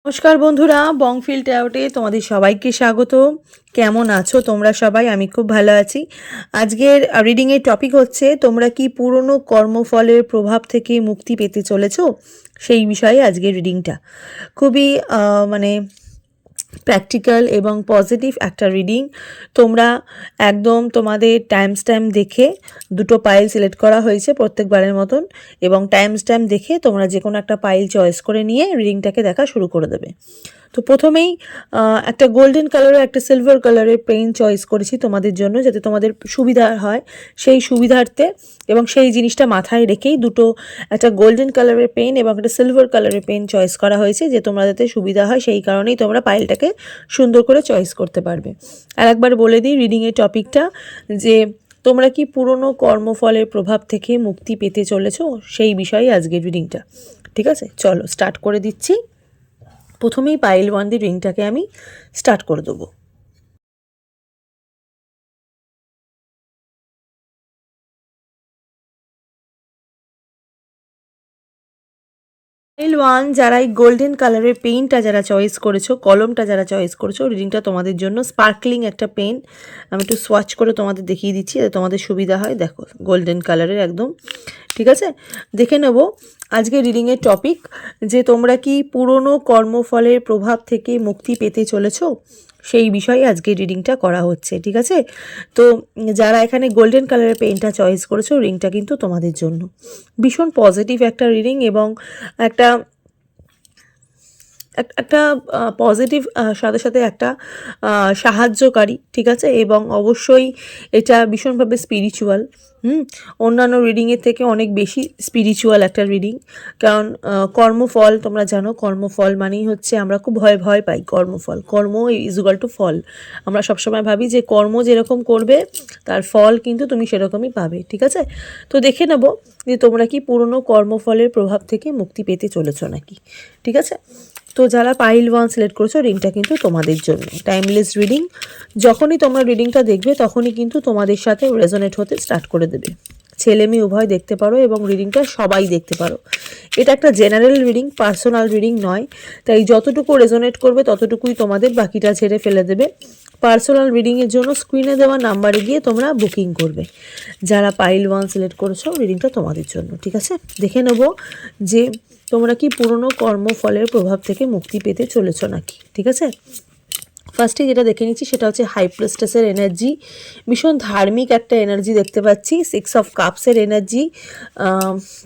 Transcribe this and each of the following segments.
নমস্কার বন্ধুরা, বংফিল ট্যারোটে তোমাদের সবাইকে স্বাগত। কেমন আছো তোমরা সবাই? আমি খুব ভালো আছি। আজকের রিডিংয়ের টপিক হচ্ছে, তোমরা কি পুরনো কর্মফলের প্রভাব থেকে মুক্তি পেতে চলেছো? সেই বিষয়ে আজকের রিডিংটা খুবই মানে প্র্যাকটিক্যাল এবং পজিটিভ একটা রিডিং। তোমরা একদম তোমাদের টাইম স্ট্যাম্প দেখে দুটো পাইল সিলেক্ট করা হয়েছে প্রত্যেকবারের মতন, এবং টাইম স্ট্যাম্প দেখে তোমরা যে কোনো একটা পাইল চয়েস করে নিয়ে রিডিংটাকে দেখা শুরু করে দেবে। তো প্রথমেই একটা গোল্ডেন কালারের একটা সিলভার কালারের পেন চয়েস করেছি তোমাদের জন্য, যাতে তোমাদের সুবিধা হয় সেই সুবিধার্থে, এবং সেই জিনিসটা মাথায় রেখেই দুটো একটা গোল্ডেন কালারের পেন এবং একটা সিলভার কালারের পেন চয়েস করা হয়েছে, যে তোমরা যাতে সুবিধা হয় সেই কারণেই তোমরা পাইলটাকে সুন্দর করে চয়েস করতে পারবে। আর একবার বলে দিই রিডিংয়ের টপিকটা, যে তোমরা কি পুরনো কর্মফলের প্রভাব থেকে মুক্তি পেতে চলেছো, সেই বিষয়ে আজকের রিডিংটা। ঠিক আছে, চলো স্টার্ট করে দিচ্ছি। প্রথমেই পাইল ওয়ান দিয়ে রিংটাকে আমি স্টার্ট করে দেবো। পাইল ওয়ান, যারা এই গোল্ডেন কালারের পেইন্টটা যারা চয়েস করেছো, কলমটা যারা চয়েস করেছো, রিডিংটা তোমাদের জন্য স্পার্কলিং একটা পেন। আমি একটু সোয়াচ করে তোমাদের দেখিয়ে দিচ্ছি যাতে তোমাদের সুবিধা হয়। দেখো, গোল্ডেন কালারের একদম। ঠিক আছে, দেখে নেব আজকে রিডিংয়ের টপিক, যে তোমরা কি পুরনো কর্মফলের প্রভাব থেকে মুক্তি পেতে চলেছো, সেই বিষয়ে আজকে রিডিংটা করা হচ্ছে। ঠিক আছে, তো যারা এখানে গোল্ডেন কালারের পেনটা চয়েস করেছো, রিংটা কিন্তু তোমাদের জন্য ভীষণ পজিটিভ একটা রিডিং, এবং একটা একটা পজিটিভ সাথে সাথে একটা সাহায্যকারী। ঠিক আছে, এবং অবশ্যই এটা ভীষণভাবে স্পিরিচুয়াল। অন্যান্য রিডিংয়ের থেকে অনেক বেশি স্পিরিচুয়াল একটা রিডিং। কারণ কর্মফল, তোমরা জানো কর্মফল মানেই হচ্ছে, আমরা খুব ভয় ভয় পাই কর্মফল। কর্ম ইজ ইকুয়াল টু ফল। আমরা সবসময় ভাবি যে কর্ম যেরকম করবে তার ফল কিন্তু তুমি সেরকমই পাবে। ঠিক আছে, তো দেখে নেব যে তোমরা কি পুরনো কর্মফলের প্রভাব থেকে মুক্তি পেতে চলেছো নাকি। ঠিক আছে, তো যারা পাইল ওয়ান সিলেক্ট করেছো, রিংটা কিন্তু তোমাদের জন্য টাইমলেস রিডিং। যখনই তোমরা রিডিংটা দেখবে তখনই কিন্তু তোমাদের সাথে রেজোনেট হতে স্টার্ট করে দেবে। ছেলে মেয়ে উভয় দেখতে পারো, এবং রিডিংটা সবাই দেখতে পারো। এটা একটা জেনারেল রিডিং, পার্সোনাল রিডিং নয়। তাই যতটুকু রেজোনেট করবে ততটুকুই তোমাদের, বাকিটা ছেড়ে ফেলে দেবে। পার্সোনাল রিডিংয়ের জন্য স্ক্রিনে দেওয়া নাম্বারে গিয়ে তোমরা বুকিং করবে। যারা পাইল ওয়ান সিলেক্ট করেছো, রিডিংটা তোমাদের জন্য। ঠিক আছে, দেখে নেব যে তোমরা কি পুরনো কর্মফলের প্রভাব থেকে মুক্তি পেতে চলেছো নাকি। ঠিক আছে, ফার্স্টে যেটা দেখে নিচ্ছি সেটা হচ্ছে হাই প্রিস্টেসের এনার্জি। ভীষণ ধার্মিক একটা এনার্জি দেখতে পাচ্ছি। 6 অফ কাপসের এনার্জি,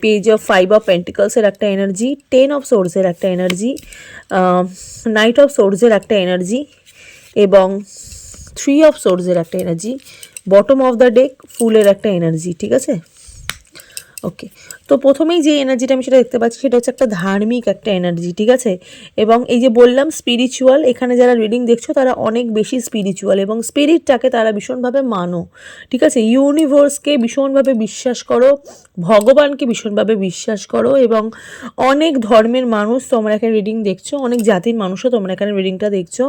পেজ অফ 5 অফ পেন্টিকলসের একটা এনার্জি, 10 অফ সোর্সের একটা এনার্জি, নাইট অফ সোর্সের একটা এনার্জি, এবং 3 অফ সোর্সের একটা energy, bottom of the day ফুলের একটা এনার্জি। ঠিক আছে, ওকে। তো প্রথমেই যে এনার্জিটা আমি সেটা দেখতে পাচ্ছি সেটা হচ্ছে একটা ধার্মিক একটা এনার্জি। ঠিক আছে, এবং এই যে বললাম স্পিরিচুয়াল, এখানে যারা রিডিং দেখছো তারা অনেক বেশি স্পিরিচুয়াল, এবং স্পিরিটটাকে তারা ভীষণভাবে মানো। ঠিক আছে, ইউনিভার্সকে ভীষণভাবে বিশ্বাস করো, ভগবানকে ভীষণভাবে বিশ্বাস করো, এবং অনেক ধর্মের মানুষ তোমরা এখানে রিডিং দেখছো, অনেক জাতির মানুষও তোমরা এখানে রিডিংটা দেখছো,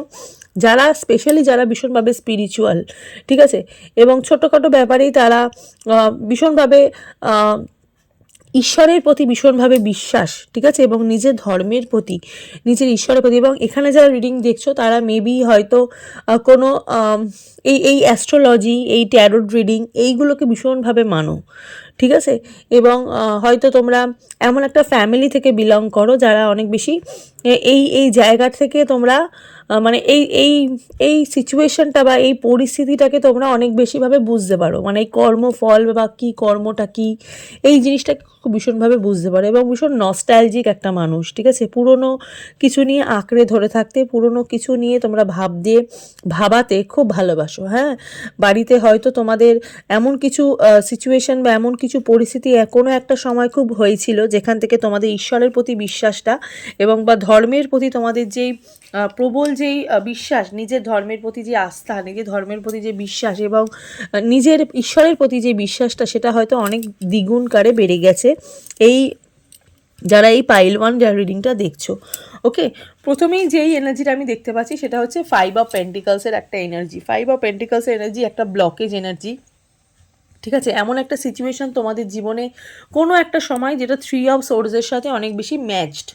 যারা স্পেশালি যারা ভীষণভাবে স্পিরিচুয়াল। ঠিক আছে, এবং ছোটোখাটো ব্যাপারেই তারা ভীষণভাবে ঈশ্বরের প্রতি ভীষণভাবে বিশ্বাস। ঠিক আছে, এবং নিজের ধর্মের প্রতি, নিজের ঈশ্বরের প্রতি। এবং এখানে যারা রিডিং দেখছো তারা মেবি হয়তো কোনো এই অ্যাস্ট্রোলজি, এই ট্যারোট রিডিং, এইগুলোকে ভীষণভাবে মানো। ঠিক আছে, এবং হয়তো তোমরা এমন একটা ফ্যামিলি থেকে বিলং করো যারা অনেক বেশি এই জায়গা থেকে তোমরা মানে এই সিচুয়েশনটা বা এই পরিস্থিতিটাকে তোমরা অনেক বেশিভাবে বুঝতে পারো। মানে এই কর্মফল বা কী, কর্মটা কী, এই জিনিসটাকে খুব ভীষণভাবে বুঝতে পারো, এবং ভীষণ নস্টালজিক একটা মানুষ। ঠিক আছে, পুরনো কিছু নিয়ে আঁকড়ে ধরে থাকতে, পুরনো কিছু নিয়ে তোমরা ভাবাতে খুব ভালোবাসো। হ্যাঁ, বাড়িতে হয়তো তোমাদের এমন কিছু সিচুয়েশন বা এমন কিছু পরিস্থিতি কোনো একটা সময় খুব হয়েছিল, যেখান থেকে তোমাদের ঈশ্বরের প্রতি বিশ্বাসটা এবং বা ধর্মের প্রতি তোমাদের যেই প্রবল যেই বিশ্বাস, নিজের ধর্মের প্রতি যে আস্থা, নিজের ধর্মের প্রতি যে বিশ্বাস, এবং নিজের ঈশ্বরের প্রতি যে বিশ্বাসটা, সেটা হয়তো অনেক দ্বিগুণকারে বেড়ে গেছে এই যারা এই পাইল ওয়ান যারা রিডিংটা দেখছো। ওকে, প্রথমেই যেই এনার্জিটা আমি দেখতে পাচ্ছি সেটা হচ্ছে 5 অফ পেন্টিকলসের একটা এনার্জি। 5 অফ পেন্টিকলসের এনার্জি একটা ব্লকেজ এনার্জি। ঠিক আছে, এমন একটা সিচুয়েশান তোমাদের জীবনে কোনো একটা সময় যেটা 3 অফ সোর্সের সাথে অনেক বেশি ম্যাচড।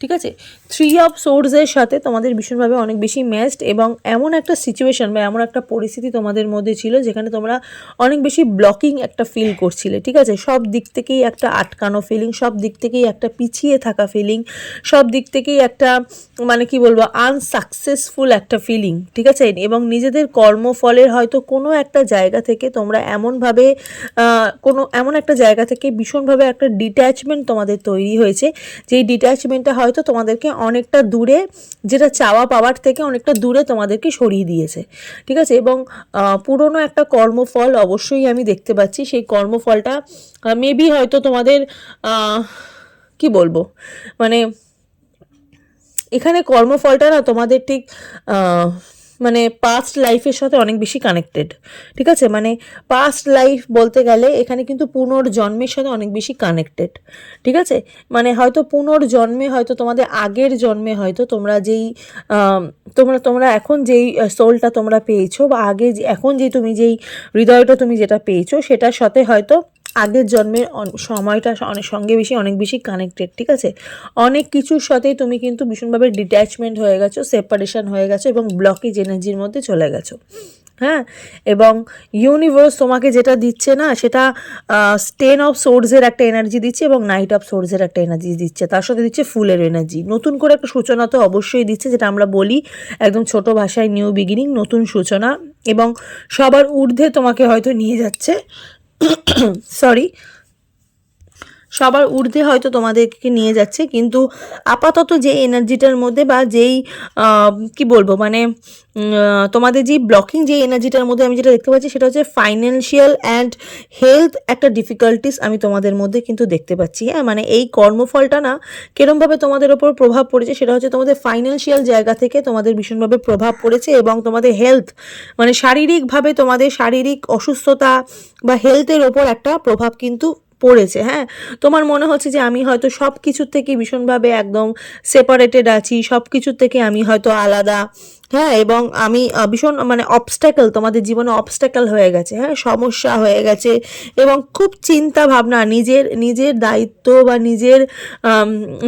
ঠিক আছে। 3 অফ সোর্ডসের সাথে তোমাদের ভীষণভাবে অনেক বেশি ম্যাচড, এবং এমন একটা সিচুয়েশন বা এমন একটা পরিস্থিতি তোমাদের মধ্যে ছিল যেখানে তোমরা অনেক বেশি ব্লকিং একটা ফিল করছিলে। ঠিক আছে, সব দিক থেকেই একটা আটকানো ফিলিং, সব দিক থেকেই একটা পিছিয়ে থাকা ফিলিং, সব দিক থেকেই একটা মানে কি বলবো আনসাকসেসফুল একটা ফিলিং। ঠিক আছে, এবং নিজেদের কর্মফলের হয়তো কোনো একটা জায়গা থেকে তোমরা এমনভাবে কোনো এমন একটা জায়গা থেকে ভীষণভাবে একটা ডিট্যাচমেন্ট তোমাদের তৈরি হয়েছে, যেই ডিট্যাচমেন্টটা হয়তো তোমাদেরকে অনেকটা দূরে, যেটা চাওয়া পাওয়ার থেকে অনেকটা দূরে তোমাদেরকে সরিয়ে দিয়েছে। ঠিক আছে, এবং পুরনো একটা কর্মফল অবশ্যই আমি দেখতে পাচ্ছি। সেই কর্মফলটা মেবি হয়তো তোমাদের কি বলবো মানে এখানে কর্মফলটা না তোমাদের ঠিক মানে পাস্ট লাইফের সাথে অনেক বেশি কানেক্টেড। ঠিক আছে, মানে পাস্ট লাইফ বলতে গেলে এখানে কিন্তু পুনর্জন্মের সাথে অনেক বেশি কানেক্টেড। ঠিক আছে, মানে হয়তো পুনর্জন্মে, হয়তো তোমাদের আগের জন্মে হয়তো তোমরা যেই তোমরা এখন যেই সোলটা তোমরা পেয়েছো, বা আগে এখন যে তুমি যেই হৃদয়টা তুমি যেটা পেয়েছো, সেটার সাথে হয়তো আগের জন্মের সময়টা অনেক বেশি কানেক্টেড। ঠিক আছে, অনেক কিছুর সাথেই তুমি কিন্তু ভীষণভাবে ডিট্যাচমেন্ট হয়ে গেছো, সেপারেশন হয়ে গেছো, এবং ব্লকেজ এনার্জির মধ্যে চলে গেছো। হ্যাঁ, এবং ইউনিভার্স তোমাকে যেটা দিচ্ছে না, সেটা 10 অফ সোর্সের একটা এনার্জি দিচ্ছে, এবং নাইট অফ সোর্সের একটা এনার্জি দিচ্ছে, তার সাথে দিচ্ছে ফুলের এনার্জি। নতুন করে একটা সূচনা তো অবশ্যই দিচ্ছে, যেটা আমরা বলি একদম ছোট ভাষায় নিউ বিগিনিং, নতুন সূচনা, এবং সবার ঊর্ধ্বে তোমাকে হয়তো নিয়ে যাচ্ছে সরি সবার ঊর্ধ্বে হয়তো তোমাদেরকে নিয়ে যাচ্ছে। কিন্তু আপাতত যে এনার্জিটার মধ্যে, বা যেই কি বলবো মানে তোমাদের যে ব্লকিং যে এনার্জিটার মধ্যে আমি যেটা দেখতে পাচ্ছি, সেটা হচ্ছে ফাইন্যান্সিয়াল অ্যান্ড হেলথ একটা ডিফিকাল্টিস আমি তোমাদের মধ্যে কিন্তু দেখতে পাচ্ছি। হ্যাঁ, মানে এই কর্মফলটা না কিরমভাবে তোমাদের ওপর প্রভাব পড়েছে, সেটা হচ্ছে তোমাদের ফাইন্যান্সিয়াল জায়গা থেকে তোমাদের ভীষণভাবে প্রভাব পড়েছে, এবং তোমাদের হেলথ মানে শারীরিকভাবে তোমাদের শারীরিক অসুস্থতা বা হেলথের ওপর একটা প্রভাব কিন্তু পড়েছে। হ্যাঁ, তোমার মনে হচ্ছে যে আমি হয়তো সব কিছুর থেকে ভীষণভাবে একদম সেপারেটেড আছি, সব কিছুর থেকে আমি হয়তো আলাদা। হ্যাঁ, এবং আমি ভীষণ মানে অবস্ট্যাকল, তোমাদের জীবনে অবস্ট্যাকল হয়ে গেছে। হ্যাঁ, সমস্যা হয়ে গেছে, এবং খুব চিন্তা ভাবনা, নিজের নিজের দায়িত্ব বা নিজের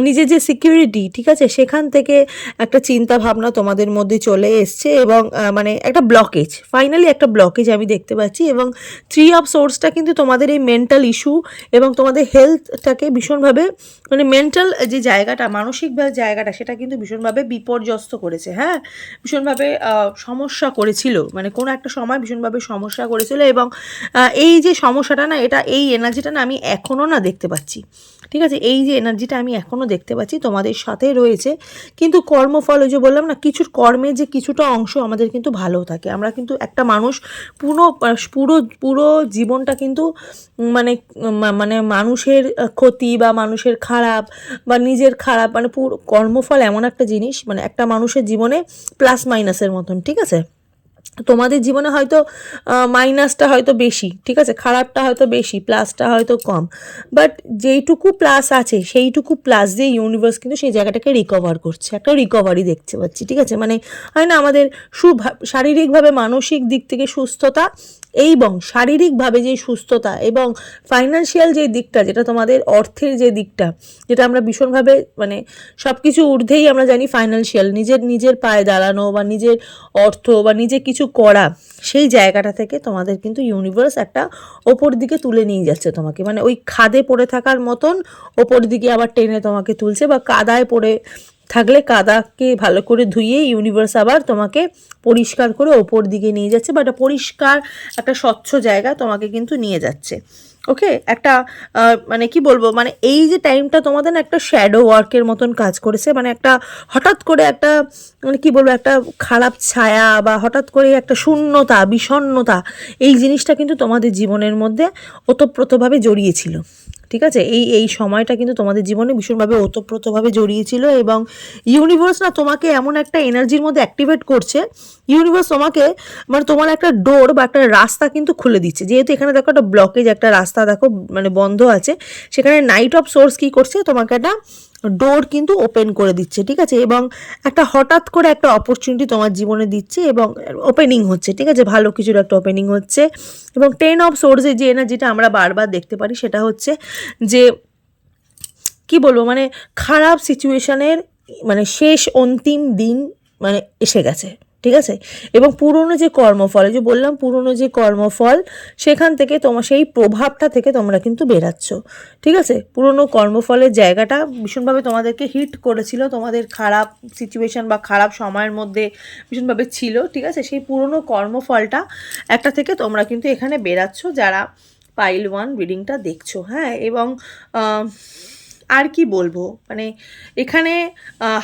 নিজের যে সিকিউরিটি, ঠিক আছে, সেখান থেকে একটা চিন্তা ভাবনা তোমাদের মধ্যে চলে এসছে, এবং মানে একটা ব্লকেজ, ফাইনালি একটা ব্লকেজ আমি দেখতে পাচ্ছি। এবং 3 অফ সোর্সটা কিন্তু তোমাদের এই মেন্টাল ইস্যু এবং তোমাদের হেলথটাকে ভীষণভাবে মানে মেন্টাল যে জায়গাটা, মানসিক জায়গাটা, সেটা কিন্তু ভীষণভাবে বিপর্যস্ত করেছে। হ্যাঁ, ভীষণভাবে সমস্যা করেছিল, মানে কোনো একটা সময় ভীষণভাবে সমস্যা করেছিল, এবং এই যে সমস্যাটা না, এই এনার্জিটা না আমি এখনও না দেখতে পাচ্ছি। ঠিক আছে, এই যে এনার্জিটা আমি এখনও দেখতে পাচ্ছি তোমাদের সাথে রয়েছে। কিন্তু কর্মফল, ওই যে বললাম না, কিছুর কর্মের যে কিছুটা অংশ আমাদের কিন্তু ভালো থাকে। আমরা কিন্তু একটা মানুষ পুরো পুরো পুরো জীবনটা কিন্তু মানে মানে মানুষের ক্ষতি বা মানুষের খারাপ বা নিজের খারাপ, মানে পুরো কর্মফল এমন একটা জিনিস, মানে একটা মানুষের জীবনে প্লাস মাইনাসের মতন। ঠিক আছে, তোমাদের জীবনে হয়তো মাইনাসটা হয়তো বেশি, ঠিক আছে, খারাপটা হয়তো বেশি, প্লাসটা হয়তো কম, বাট যেইটুকু প্লাস আছে সেইটুকু প্লাস দিয়ে ইউনিভার্স কিন্তু সেই জায়গাটাকে রিকভার করছে, একটা রিকভারি দেখতে পাচ্ছি। ঠিক আছে, মানে হয় না আমাদের শারীরিকভাবে মানসিক দিক থেকে সুস্থতা, এবং শারীরিকভাবে যে সুস্থতা, এবং ফাইন্যান্সিয়াল যে দিকটা, যেটা তোমাদের অর্থের যে দিকটা, যেটা আমরা ভীষণভাবে মানে সব কিছু ঊর্ধ্বেই আমরা জানি ফাইন্যান্সিয়াল, নিজের পায়ে দাঁড়ানো বা নিজের অর্থ বা নিজে কিছু করা, সেই জায়গাটা থেকে তোমাদের কিন্তু ইউনিভার্স একটা ওপর দিকে তুলে নিয়ে যাচ্ছে তোমাকে, মানে ওই খাদে পড়ে থাকার মতন ওপর দিকে আবার টেনে তোমাকে তুলছে, বা কাদায় পড়ে থাকলে কাদাকে ভালো করে ধুয়ে ইউনিভার্স আবার তোমাকে পরিষ্কার করে ওপর দিকে নিয়ে যাচ্ছে, বা একটা পরিষ্কার একটা স্বচ্ছ জায়গা তোমাকে কিন্তু নিয়ে যাচ্ছে। ওকে, একটা মানে কি বলবো, মানে এই যে টাইমটা তোমাদের না একটা শ্যাডো ওয়ার্কের মতন কাজ করেছে, মানে একটা হঠাৎ করে একটা মানে কি বলবো একটা খারাপ ছায়া, বা হঠাৎ করে একটা শূন্যতা, বিষণ্ণতা, এই জিনিসটা কিন্তু তোমাদের জীবনের মধ্যে ওতপ্রোতভাবে জড়িয়েছিল। ঠিক আছে, এই সময়টা কিন্তু তোমাদের জীবনে ভীষণভাবে ওতপ্রোতভাবে জড়িয়েছিল, এবং ইউনিভার্স না তোমাকে এমন একটা এনার্জির মধ্যে অ্যাক্টিভেট করছে, ইউনিভার্স তোমাকে মানে তোমার একটা ডোর বা একটা রাস্তা কিন্তু খুলে দিচ্ছে। যেহেতু এখানে দেখো একটা ব্লকেজ, একটা রাস্তা দেখো মানে বন্ধ আছে, সেখানে নাইট অফ সোর্স কী করছে, তোমাকে একটা ডোর কিন্তু ওপেন করে দিচ্ছে। ঠিক আছে, এবং একটা হঠাৎ করে একটা অপরচুনিটি তোমার জীবনে দিচ্ছে, এবং ওপেনিং হচ্ছে। ঠিক আছে, ভালো কিছুর একটা ওপেনিং হচ্ছে। এবং 10 অফ সোর্সের যে এনার্জিটা আমরা বারবার দেখতে পারি, সেটা হচ্ছে যে কি বলবো, মানে খারাপ সিচুয়েশনের মানে শেষ অন্তিম দিন মানে এসে গেছে, ঠিক আছে। এবং পুরনো যে কর্মফল, যে বললাম পুরনো যে কর্মফল, সেখান থেকে তোমার সেই প্রভাবটা থেকে তোমরা কিন্তু বেরাচ্ছ, ঠিক আছে। পুরনো কর্মফলের জায়গাটা ভীষণভাবে তোমাদেরকে হিট করেছিল, তোমাদের খারাপ সিচুয়েশন বা খারাপ সময়ের মধ্যে ভীষণভাবে ছিল, ঠিক আছে। সেই পুরনো কর্মফলটা একটা থেকে তোমরা কিন্তু এখানে বেরাচ্ছ, যারা পাইল 1 রিডিংটা দেখছো, হ্যাঁ। এবং আর কি বলবো, মানে এখানে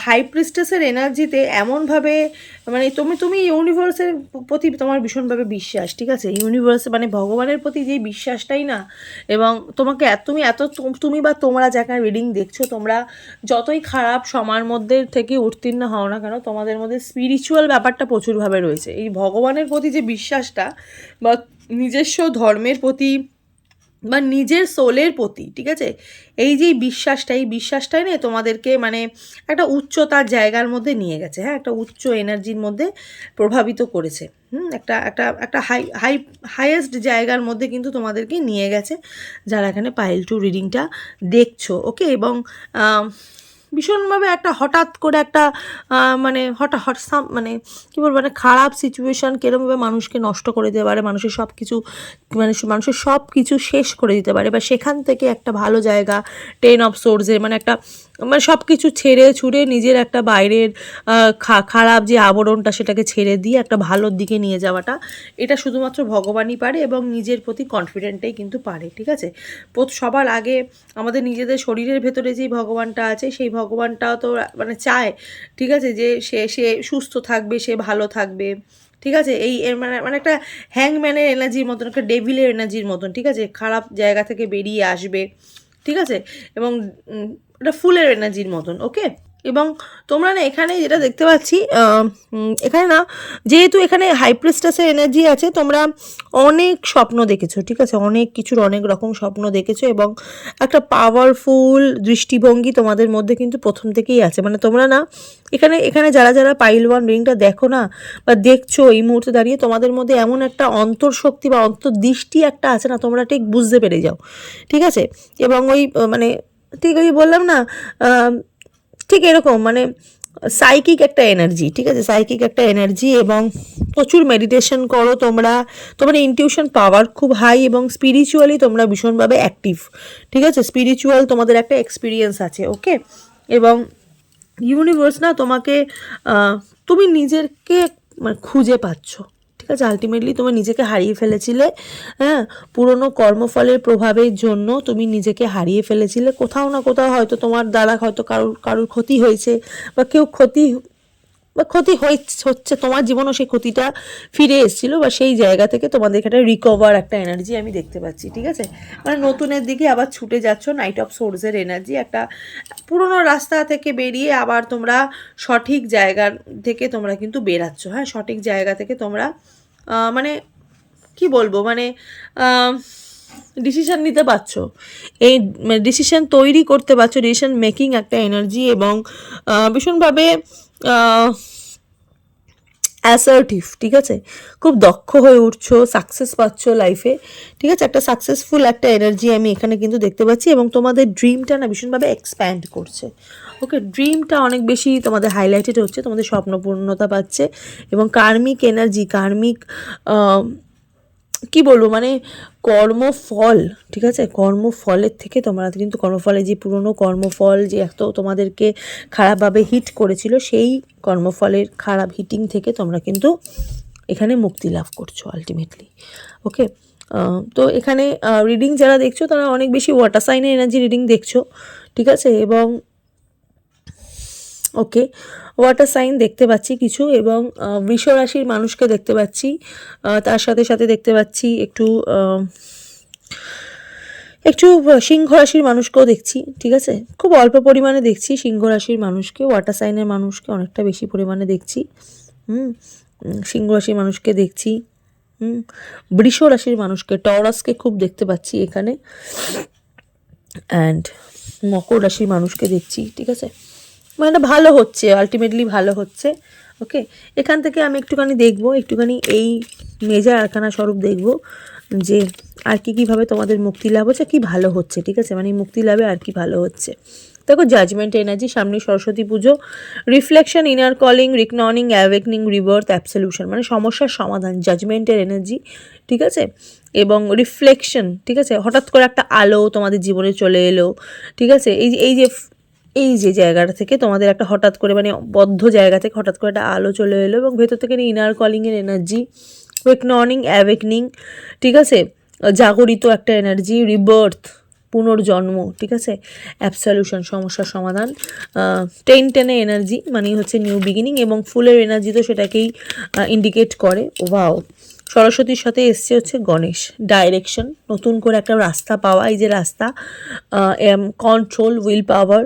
হাই প্রিস্টেসের এনার্জিতে এমনভাবে মানে তুমি ইউনিভার্সের প্রতি তোমার ভীষণভাবে বিশ্বাস, ঠিক আছে। ইউনিভার্স মানে ভগবানের প্রতি যে বিশ্বাসটাই না, এবং তোমাকে তুমি বা তোমরা যারা রিডিং দেখছো, তোমরা যতই খারাপ সময়ের মধ্যে থেকে উত্তীর্ণ হও না কেন, তোমাদের মধ্যে স্পিরিচুয়াল ব্যাপারটা প্রচুরভাবে রয়েছে। এই ভগবানের প্রতি যে বিশ্বাসটা বা নিজস্ব ধর্মের প্রতি বা নিজের সোলের প্রতি, ঠিক আছে, এই যে বিশ্বাসটাই না তোমাদেরকে মানে একটা উচ্চতার জায়গার মধ্যে নিয়ে গেছে, হ্যাঁ, একটা উচ্চ এনার্জির মধ্যে প্রভাবিত করেছে, একটা একটা একটা হাইয়েস্ট জায়গার মধ্যে কিন্তু তোমাদেরকে নিয়ে গেছে, যারা এখানে পাইল 2 রিডিংটা দেখছো, ওকে। এবং ভীষণভাবে একটা হঠাৎ করে একটা মানে মানে কী বলবো, মানে খারাপ সিচুয়েশান কীরকমভাবে মানুষকে নষ্ট করে দিতে পারে, মানুষের সব কিছু শেষ করে দিতে পারে, বা সেখান থেকে একটা ভালো জায়গা 10 অফ সোর্সের মানে একটা মানে সব কিছু ছেড়ে ছুড়ে নিজের একটা বাইরের খারাপ যে আবরণটা সেটাকে ছেড়ে দিয়ে একটা ভালোর দিকে নিয়ে যাওয়াটা, এটা শুধুমাত্র ভগবানই পারে, এবং নিজের প্রতি কনফিডেন্টটাই কিন্তু পারে, ঠিক আছে। সবার আগে আমাদের নিজেদের শরীরের ভেতরে যেই ভগবানটা আছে, সেই ভগবানটাও তো মানে চায়, ঠিক আছে, যে সে সুস্থ থাকবে, সে ভালো থাকবে, ঠিক আছে। এই মানে মানে একটা হ্যাংম্যানের এনার্জির মতন, একটা ডেভিলের এনার্জির মতন, ঠিক আছে, খারাপ জায়গা থেকে বেরিয়ে আসবে, ঠিক আছে। এবং এটা ফুলের এনার্জির মতন, ওকে। এবং তোমরা না এখানে যেটা দেখতে পাচ্ছি, এখানে না যেহেতু এখানে হাইপ্রিস্টাসের এনার্জি আছে, তোমরা অনেক স্বপ্ন দেখেছো, ঠিক আছে, অনেক কিছুর অনেক রকম স্বপ্ন দেখেছো, এবং একটা পাওয়ারফুল দৃষ্টিভঙ্গি তোমাদের মধ্যে কিন্তু প্রথম থেকেই আছে। মানে তোমরা না এখানে যারা পাইল 1 রিডিংটা দেখো না বা দেখছো এই মুহূর্তে দাঁড়িয়ে, তোমাদের মধ্যে এমন একটা অন্তর্শক্তি বা অন্তর্দৃষ্টি একটা আছে না, তোমরা ঠিক বুঝতে পেরে যাও, ঠিক আছে। এবং ওই মানে ঠিক ওই বললাম না, ঠিক এরকম মানে সাইকিক একটা এনার্জি, ঠিক আছে, সাইকিক একটা এনার্জি। এবং প্রচুর মেডিটেশন করো তোমরা, তোমার ইনটিউশন পাওয়ার খুব হাই, এবং স্পিরিচুয়ালি তোমরা ভীষণভাবে অ্যাক্টিভ, ঠিক আছে, স্পিরিচুয়াল তোমাদের একটা এক্সপিরিয়েন্স আছে, ওকে। এবং ইউনিভার্স না তোমাকে তুমি নিজেকে মানে খুঁজে পাচ্ছ, ঠিক আছে। আলটিমেটলি তুমি নিজেকে হারিয়ে ফেলেছিলে, হ্যাঁ, পুরনো কর্মফলের প্রভাবের জন্য তুমি নিজেকে হারিয়ে ফেলেছিলে। কোথাও না কোথাও হয়তো তোমার দ্বারা হয়তো কারোর ক্ষতি হয়েছে, বা কেউ ক্ষতি হচ্ছে তোমার জীবনও, সেই ক্ষতিটা ফিরে এসেছিলো, বা সেই জায়গা থেকে তোমাদের একটা রিকভার একটা এনার্জি আমি দেখতে পাচ্ছি, ঠিক আছে। মানে নতুনের দিকে আবার ছুটে যাচ্ছ, নাইট অফ সোর্সের এনার্জি, একটা পুরনো রাস্তা থেকে বেরিয়ে আবার তোমরা সঠিক জায়গা থেকে তোমরা কিন্তু বেরাচ্ছ, হ্যাঁ, সঠিক জায়গা থেকে তোমরা মানে কি বলবো, মানে ডিসিশান নিতে পারছো, এই ডিসিশান তৈরি করতে পারছো, ডিসিশান মেকিং একটা এনার্জি, এবং ভীষণভাবে অ্যাসার্টিভ, ঠিক আছে, খুব দক্ষ হয়ে উঠছো, সাকসেস পাচ্ছ লাইফে, ঠিক আছে, একটা সাকসেসফুল একটা এনার্জি আমি এখানে কিন্তু দেখতে পাচ্ছি। এবং তোমাদের ড্রিমটা না ভীষণভাবে এক্সপ্যান্ড করছে, ওকে, ড্রিমটা অনেক বেশি তোমাদের হাইলাইটেড হচ্ছে, তোমাদের স্বপ্নপূর্ণতা পাচ্ছে। এবং কার্মিক এনার্জি, কার্মিক কি বলবো, মানে কর্মফল, ঠিক আছে, কর্মফলের থেকে তোমরা কিন্তু কর্মফলে যে পুরনো কর্মফল যে এত তোমাদেরকে খারাপভাবে হিট করেছিল, সেই কর্মফলের খারাপ হিটিং থেকে তোমরা কিন্তু এখানে মুক্তি লাভ করছো আলটিমেটলি, ওকে। তো এখানে রিডিং যারা দেখছো তারা অনেক বেশি ওয়াটার সাইনের এনার্জি রিডিং দেখছো, ঠিক আছে। এবং ওকে, ওয়াটার সাইন দেখতে পাচ্ছি কিছু, এবং বৃষ রাশির মানুষকে দেখতে পাচ্ছি, তার সাথে সাথে দেখতে পাচ্ছি একটু সিংহ রাশির মানুষকেও দেখছি, ঠিক আছে, খুব অল্প পরিমাণে দেখছি সিংহ রাশির মানুষকে, ওয়াটার সাইনের মানুষকে অনেকটা বেশি পরিমাণে দেখছি, সিংহ রাশির মানুষকে দেখছি, বৃষ রাশির মানুষকে, টরাসকে খুব দেখতে পাচ্ছি এখানে, অ্যান্ড মকর রাশির মানুষকে দেখছি, ঠিক আছে। মানে ভালো হচ্ছে, আলটিমেটলি ভালো হচ্ছে, ওকে। এখান থেকে আমি একটুখানি এই মেজর আরকানা স্বরূপ দেখব যে আর কীভাবে তোমাদের মুক্তি লাভ হচ্ছে, কি ভালো হচ্ছে, ঠিক আছে, মানে মুক্তি লাভে আর কি ভালো হচ্ছে, দেখো জাজমেন্ট এনার্জি, সামনে Saraswati Puja, reflection, inner calling, reckoning, awakening, rebirth, absolution, মানে সমস্যার সমাধান, জাজমেন্টের এনার্জি, ঠিক আছে, এবং রিফ্লেকশন, ঠিক আছে, হঠাৎ করে একটা আলো তোমাদের জীবনে চলে এলো, ঠিক আছে, এই যে জায়গাটা থেকে তোমাদের একটা হঠাৎ করে মানে বদ্ধ জায়গা থেকে হঠাৎ করে একটা আলো চলে এলো এবং ভেতর থেকে ইনার কলিংয়ের এনার্জি, রিকননিং, অ্যাওয়েকনিং, ঠিক আছে, জাগরিত একটা এনার্জি, রিবার্থ, পুনর্জন্ম, ঠিক আছে, অ্যাবসলিউশন, সমস্যার সমাধান, টেনে এনার্জি মানে হচ্ছে নিউ বিগিনিং, এবং ফুলের এনার্জি তো সেটাকেই ইন্ডিকেট করে। ওয়াও, সরস্বতীর সাথে এসছে হচ্ছে গণেশ, ডাইরেকশন, নতুন করে একটা রাস্তা পাওয়া, এই যে রাস্তা, control, will power,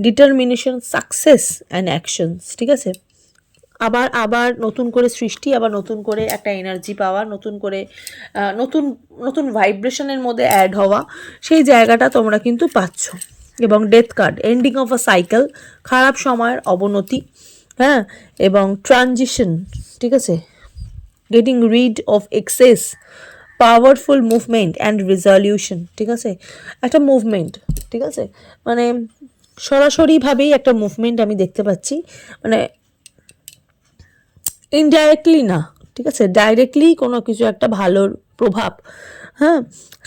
determination, success and actions, ঠিক আছে, আবার আবার নতুন করে সৃষ্টি, আবার নতুন করে একটা এনার্জি পাওয়া, নতুন করে নতুন নতুন ভাইব্রেশনের মধ্যে অ্যাড হওয়া, সেই জায়গাটা তোমরা কিন্তু পাচ্ছ। এবং death card, ending of a cycle, খারাপ সময়ের অবনতি, হ্যাঁ, এবং ট্রানজিশন, ঠিক আছে, getting rid of excess, powerful movement and resolution, ঠিক আছে, একটা মুভমেন্ট, ঠিক আছে, মানে সরাসরিভাবেই একটা মুভমেন্ট আমি দেখতে পাচ্ছি, মানে ইনডাইরেক্টলি না, ঠিক আছে, ডাইরেক্টলি কোনো কিছু একটা ভালোর প্রভাব, হ্যাঁ,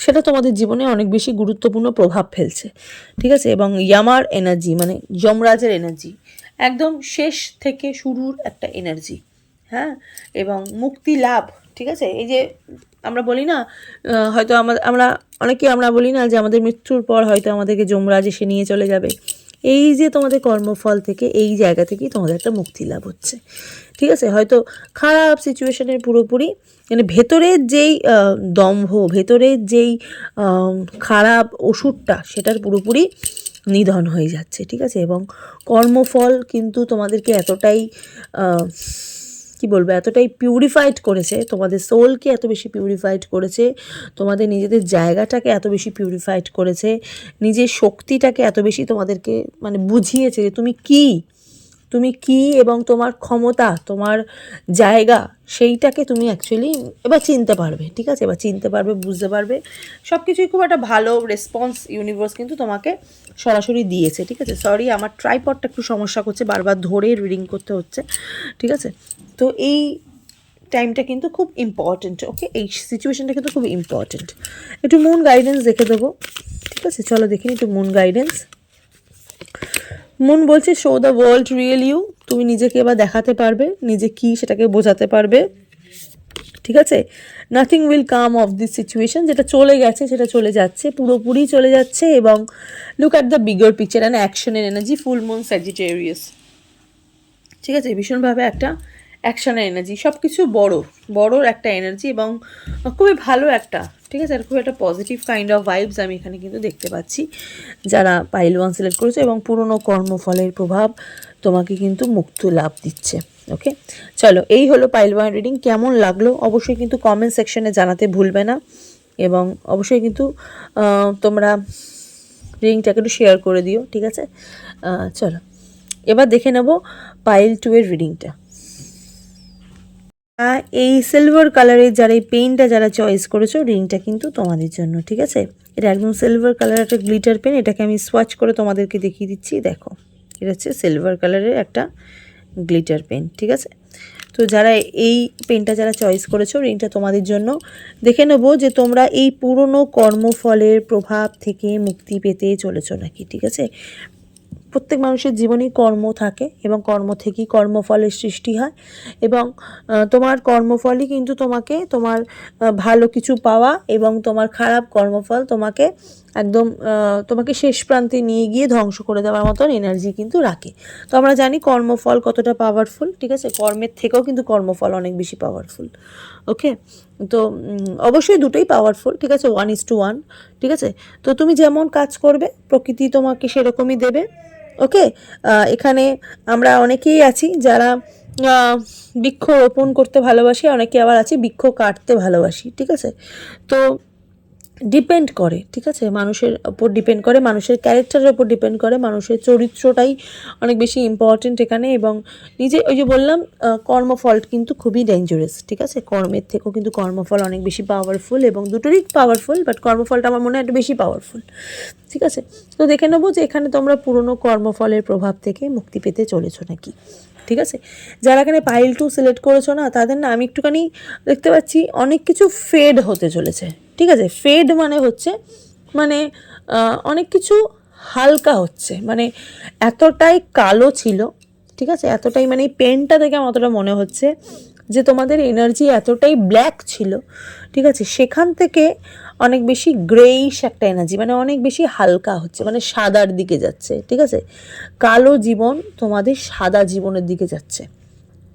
সেটা তোমাদের জীবনে অনেক বেশি গুরুত্বপূর্ণ প্রভাব ফেলছে, ঠিক আছে, এবং ইয়ামার এনার্জি মানে যমরাজের এনার্জি, একদম শেষ থেকে শুরুর একটা এনার্জি, হ্যাঁ, এবং মুক্তি লাভ, ঠিক আছে, এই যে আমরা বলি না, হয়তো আমরা অনেকে আমরা বলি না যে আমাদের মৃত্যুর পর হয়তো আমাদেরকে যমরাজ এসে নিয়ে চলে যাবে, এই যে তোমাদের কর্মফল থেকে এই জায়গা থেকেই তোমাদের একটা মুক্তি লাভ হচ্ছে, ঠিক আছে, হয়তো খারাপ সিচুয়েশনের পুরোপুরি মানে ভেতরের যেই দম্ভ, ভেতরের যেই খারাপ ওষুধটা সেটার পুরোপুরি নিধন হয়ে যাচ্ছে, ঠিক আছে, এবং কর্মফল কিন্তু তোমাদেরকে এতটাই কি বলবো, এতটাই পিউরিফাইড করেছে, তোমাদের সোলকে এত বেশি পিউরিফাইড করেছে, তোমাদের নিজেদের জায়গাটাকে এত বেশি পিউরিফাইড করেছে, নিজের শক্তিটাকে এত বেশি তোমাদেরকে মানে বুঝিয়েছে যে তুমি কি এবং তোমার ক্ষমতা, তোমার জায়গা, সেইটাকে তুমি অ্যাকচুয়ালি এবার চিনতে পারবে, ঠিক আছে, এবার চিনতে পারবে, বুঝতে পারবে, সব কিছুই খুব একটা ভালো রেসপন্স ইউনিভার্স কিন্তু তোমাকে সরাসরি দিয়েছে, ঠিক আছে। সরি, আমার ট্রাইপডটা একটু সমস্যা করছে, বারবার ধরে রিডিং করতে হচ্ছে, ঠিক আছে। তো এই টাইমটা কিন্তু খুব ইম্পর্টেন্ট, ওকে, এই সিচুয়েশনটা কিন্তু খুব ইম্পর্টেন্ট। একটু মুন গাইডেন্স দেখে দেবো, ঠিক আছে, চলো দেখি একটু মুন গাইডেন্স। মুন বলছে show the world real you, তুমি নিজেকে এবার দেখাতে পারবে, নিজে কি সেটাকে বোঝাতে পারবে, ঠিক আছে। Nothing will come of this situation, যেটা চলে গেছে সেটা চলে যাচ্ছে, পুরোপুরি চলে যাচ্ছে, এবং look at the bigger picture and অ্যাকশনের এনার্জি, ফুল মুন স্যাজিটেরিয়াস, ঠিক আছে, ভীষণভাবে একটা অ্যাকশনের এনার্জি, সব কিছু বড়োর একটা এনার্জি, এবং খুবই ভালো একটা, ঠিক আছে, আর খুব একটা পজিটিভ কাইন্ড অফ ভাইবস আমি এখানে কিন্তু দেখতে পাচ্ছি যারা পাইল 1 সিলেক্ট করেছে, এবং পুরনো কর্মফলের প্রভাব তোমাকে কিন্তু মুক্তি লাভ দিচ্ছে, ওকে। চলো, এই হলো পাইল 1 রিডিং। কেমন লাগলো অবশ্যই কিন্তু কমেন্ট সেকশনে জানাতে ভুলবে না, এবং অবশ্যই কিন্তু তোমরা রিডিংটাকে একটু শেয়ার করে দিও, ঠিক আছে। চলো এবার দেখে নেব পাইল 2 এর রিডিংটা। এই সিলভার কালারের যারা এই পেনটা যারা চয়েস করেছো, রিংটা কিন্তু তোমাদের জন্য, ঠিক আছে। এটা একদম সিলভার কালারের একটা গ্লিটার পেন, এটাকে আমি সোয়াচ করে তোমাদেরকে দেখিয়ে দিচ্ছি, দেখো এটা হচ্ছে সিলভার কালারের একটা গ্লিটার পেন, ঠিক আছে। তো যারা এই পেনটা যারা চয়েস করেছো, রিংটা তোমাদের জন্য। দেখে নেবো যে তোমরা এই পুরনো কর্মফলের প্রভাব থেকে মুক্তি পেতে চলেছো নাকি, ঠিক আছে। প্রত্যেক মানুষের জীবনেই কর্ম থাকে, এবং কর্ম থেকেই কর্মফলের সৃষ্টি হয়, এবং তোমার কর্মফলই কিন্তু তোমাকে তোমার ভালো কিছু পাওয়া এবং তোমার খারাপ কর্মফল তোমাকে একদম তোমাকে শেষ প্রান্তে নিয়ে গিয়ে ধ্বংস করে দেওয়ার মতন এনার্জি কিন্তু রাখে। তো আমরা জানি কর্মফল কতটা পাওয়ারফুল, ঠিক আছে, কর্মের থেকেও কিন্তু কর্মফল অনেক বেশি পাওয়ারফুল, ওকে। তো অবশ্যই দুটোই পাওয়ারফুল, ঠিক আছে, 1:1, ঠিক আছে। তো তুমি যেমন কাজ করবে প্রকৃতি তোমাকে সেরকমই দেবে, ওকে। এখানে আমরা অনেকেই আছি যারা বৃক্ষ রোপণ করতে ভালোবাসি, অনেকে আবার আছি বৃক্ষ কাটতে ভালোবাসি, ঠিক আছে। তো ডিপেন্ড করে, ঠিক আছে, মানুষের ওপর ডিপেন্ড করে, মানুষের ক্যারেক্টারের ওপর ডিপেন্ড করে, মানুষের চরিত্রটাই অনেক বেশি ইম্পর্টেন্ট এখানে। এবং নিজে ওই যে বললাম কর্মফল কিন্তু খুবই ডেঞ্জারাস, ঠিক আছে, কর্মের থেকেও কিন্তু কর্মফল অনেক বেশি পাওয়ারফুল, এবং দুটোরই পাওয়ারফুল, বাট কর্মফলটা আমার মনে হয় একটু বেশি পাওয়ারফুল, ঠিক আছে। তো দেখে নেবো যে এখানে তোমরা পুরনো কর্মফলের প্রভাব থেকে মুক্তি পেতে চলেছো নাকি, ঠিক আছে। যারা এখানে পাইল 2 সিলেক্ট করেছো না, তাদের না আমি একটুখানি দেখতে পাচ্ছি অনেক কিছু ফেড হতে চলেছে, ঠিক আছে। ফেড মানে হচ্ছে মানে অনেক কিছু হালকা হচ্ছে, মানে এতটাই কালো ছিল, ঠিক আছে, এতটাই মানে এই পেনটা থেকে আমার অতটা মনে হচ্ছে যে তোমাদের এনার্জি এতটাই ব্ল্যাক ছিল, ঠিক আছে, সেখান থেকে অনেক বেশি গ্রেইশ একটা এনার্জি, মানে অনেক বেশি হালকা হচ্ছে, মানে সাদার দিকে যাচ্ছে, ঠিক আছে। কালো জীবন তোমাদের সাদা জীবনের দিকে যাচ্ছে,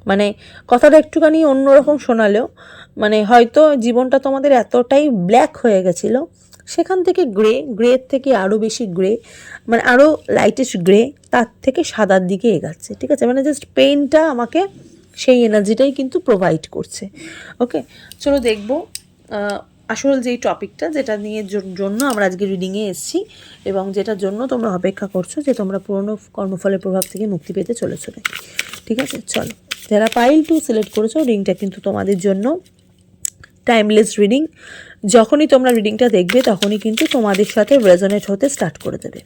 মানে কথাটা একটুখানি অন্যরকম শোনালেও মানে হয়তো জীবনটা তোমাদের এতটাই ব্ল্যাক হয়ে গেছিলো, সেখান থেকে গ্রের থেকে আরও বেশি গ্রে, মানে আরও লাইটেস্ট গ্রে, তার থেকে সাদার দিকে এগাচ্ছে, ঠিক আছে। মানে জাস্ট পেইনটা আমাকে সেই এনার্জিটাই কিন্তু প্রোভাইড করছে। ওকে, চলো দেখবো আসল যেই টপিকটা, যেটা নিয়ে জন্য আমরা আজকে রিডিংয়ে এসেছি, এবং যেটার জন্য তোমরা অপেক্ষা করছো যে তোমরা পুরনো কর্মফলের প্রভাব থেকে মুক্তি পেতে চলেছো নাকি, ঠিক আছে। চলো, যারা পাইল 2 সিলেক্ট করেছো, রিডিংটা কিন্তু তোমাদের জন্য টাইমলেস রিডিং। যখনই তোমরা রিডিংটা দেখবে তখনই কিন্তু তোমাদের সাথে রেজোনেট হতে স্টার্ট করে দেবে।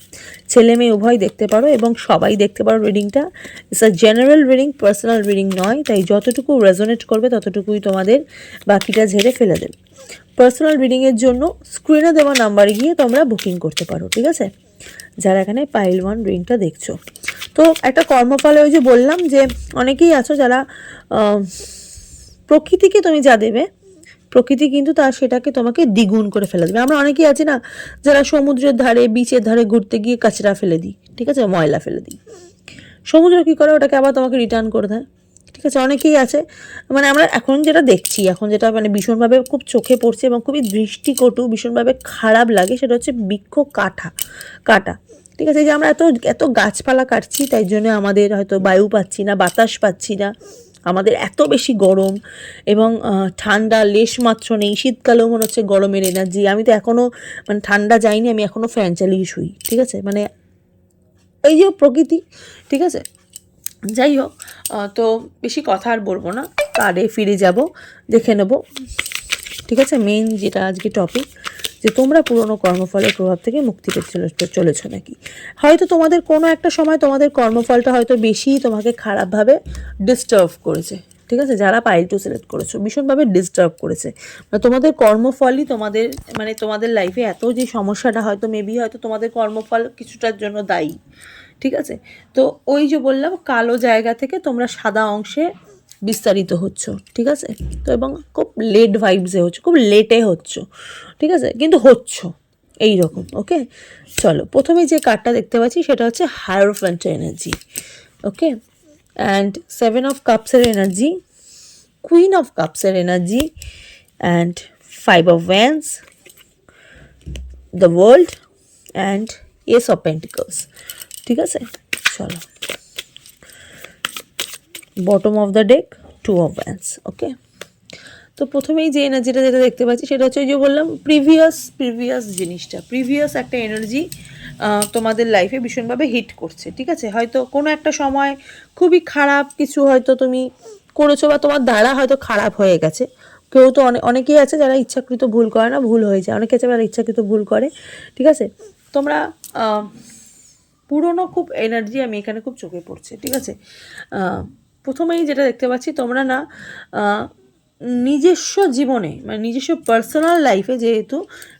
ছেলে মেয়ে উভয় দেখতে পারো এবং সবাই দেখতে পারো রিডিংটা। It's a general reading, personal reading নয়, তাই যতটুকু রেজোনেট করবে ততটুকুই তোমাদের বাকিটা ঝেড়ে ফেলে দেবে। পার্সোনাল রিডিংয়ের জন্য স্ক্রিনে দেওয়া নাম্বারে গিয়ে তোমরা বুকিং করতে পারো, ঠিক আছে, যারা এখানে পাইল 1 রিডিংটা দেখছো। তো একটা কর্মফলে ওই যে বললাম যে অনেকেই আছো যারা প্রকৃতিকে তুমি যা দেবে, প্রকৃতি কিন্তু তার সেটাকে তোমাকে দ্বিগুণ করে ফেলে দেবে। আমরা অনেকেই আছি না যারা সমুদ্রের ধারে, বিচের ধারে ঘুরতে গিয়ে কাচরা ফেলে দিই, ঠিক আছে, ময়লা ফেলে দিই, সমুদ্র কী করে ওটাকে আবার তোমাকে রিটার্ন করে দেয়, ঠিক আছে। অনেকেই আছে, মানে আমরা এখন যেটা দেখছি, এখন যেটা মানে ভীষণভাবে খুব চোখে পড়ছে এবং খুবই দৃষ্টিকটু, ভীষণভাবে খারাপ লাগে, সেটা হচ্ছে বৃক্ষ কাটা, ঠিক আছে। যে আমরা এত এত গাছপালা কাটছি, তাই জন্য আমাদের হয়তো বায়ু পাচ্ছি না, বাতাস পাচ্ছি না, আমাদের এত বেশি গরম, এবং ঠান্ডা লেশমাত্র নেই। শীতকালেও মনে হচ্ছে গরমের এনার্জি। আমি তো এখনও মানে ঠান্ডা যাইনি, আমি এখনও ফ্যান চালিয়ে শুই, ঠিক আছে, মানে এই যে প্রকৃতি, ঠিক আছে। যাই হোক, তো বেশি কথা আর বলবো না, কার্ডে ফিরে যাব, দেখে নেব, ঠিক আছে। মেইন যেটা আজকে টপিক, যে তোমরা পুরনো কর্মফলের প্রভাব থেকে মুক্তি পেতে চলেছো নাকি। হয়তো তোমাদের কোনো একটা সময় তোমাদের কর্মফলটা হয়তো বেশি তোমাকে খারাপভাবে ডিস্টার্ব করেছে, ঠিক আছে। যারা পাইল 2 সিলেক্ট করেছো, ভীষণভাবে ডিস্টার্ব করেছে, মানে তোমাদের কর্মফলই তোমাদের মানে তোমাদের লাইফে এত যে সমস্যাটা, হয়তো মেবি হয়তো তোমাদের কর্মফল কিছুটার জন্য দায়ী, ঠিক আছে। তো ওই যে বললাম কালো জায়গা থেকে তোমরা সাদা অংশে বিস্তারিত হচ্ছ, ঠিক আছে। তো এবং খুব লেট ভাইবসে হচ্ছে, খুব লেটে হচ্ছ, ঠিক আছে, কিন্তু হচ্ছ এই রকম। ওকে, চলো প্রথমে যে কার্ডটা দেখতে পাচ্ছি সেটা হচ্ছে hierophant energy. Okay, and 7 of কাপসের এনার্জি, কুইন অফ কাপসের energy, and 5 of wands, the world, and ace of pentacles, ঠিক আছে। চলো, bottom of the deck 2 of wands. Okay, তো প্রথমেই যে এনার্জিটা যেটা দেখতে পাচ্ছি সেটা হচ্ছে ওই যে বললাম প্রিভিয়াস জিনিসটা, প্রিভিয়াস একটা এনার্জি তোমাদের লাইফে ভীষণভাবে হিট করছে, ঠিক আছে। হয়তো কোনো একটা সময় খুবই খারাপ কিছু হয়তো তুমি করেছো, বা তোমার দ্বারা হয়তো খারাপ হয়ে গেছে। কেউ তো অনেকেই আছে যারা ইচ্ছাকৃত ভুল করে না, ভুল হয়ে যায়, অনেকে আছে যারা ইচ্ছাকৃত ভুল করে, ঠিক আছে। তোমরা পুরনো খুব এনার্জি আমি এখানে খুব চোখে পড়ছে, ঠিক আছে। প্রথমেই যেটা দেখতে পাচ্ছি, তোমরা না নিজস্ব জীবনে মানে নিজস্ব পার্সোনাল লাইফে, যেহেতু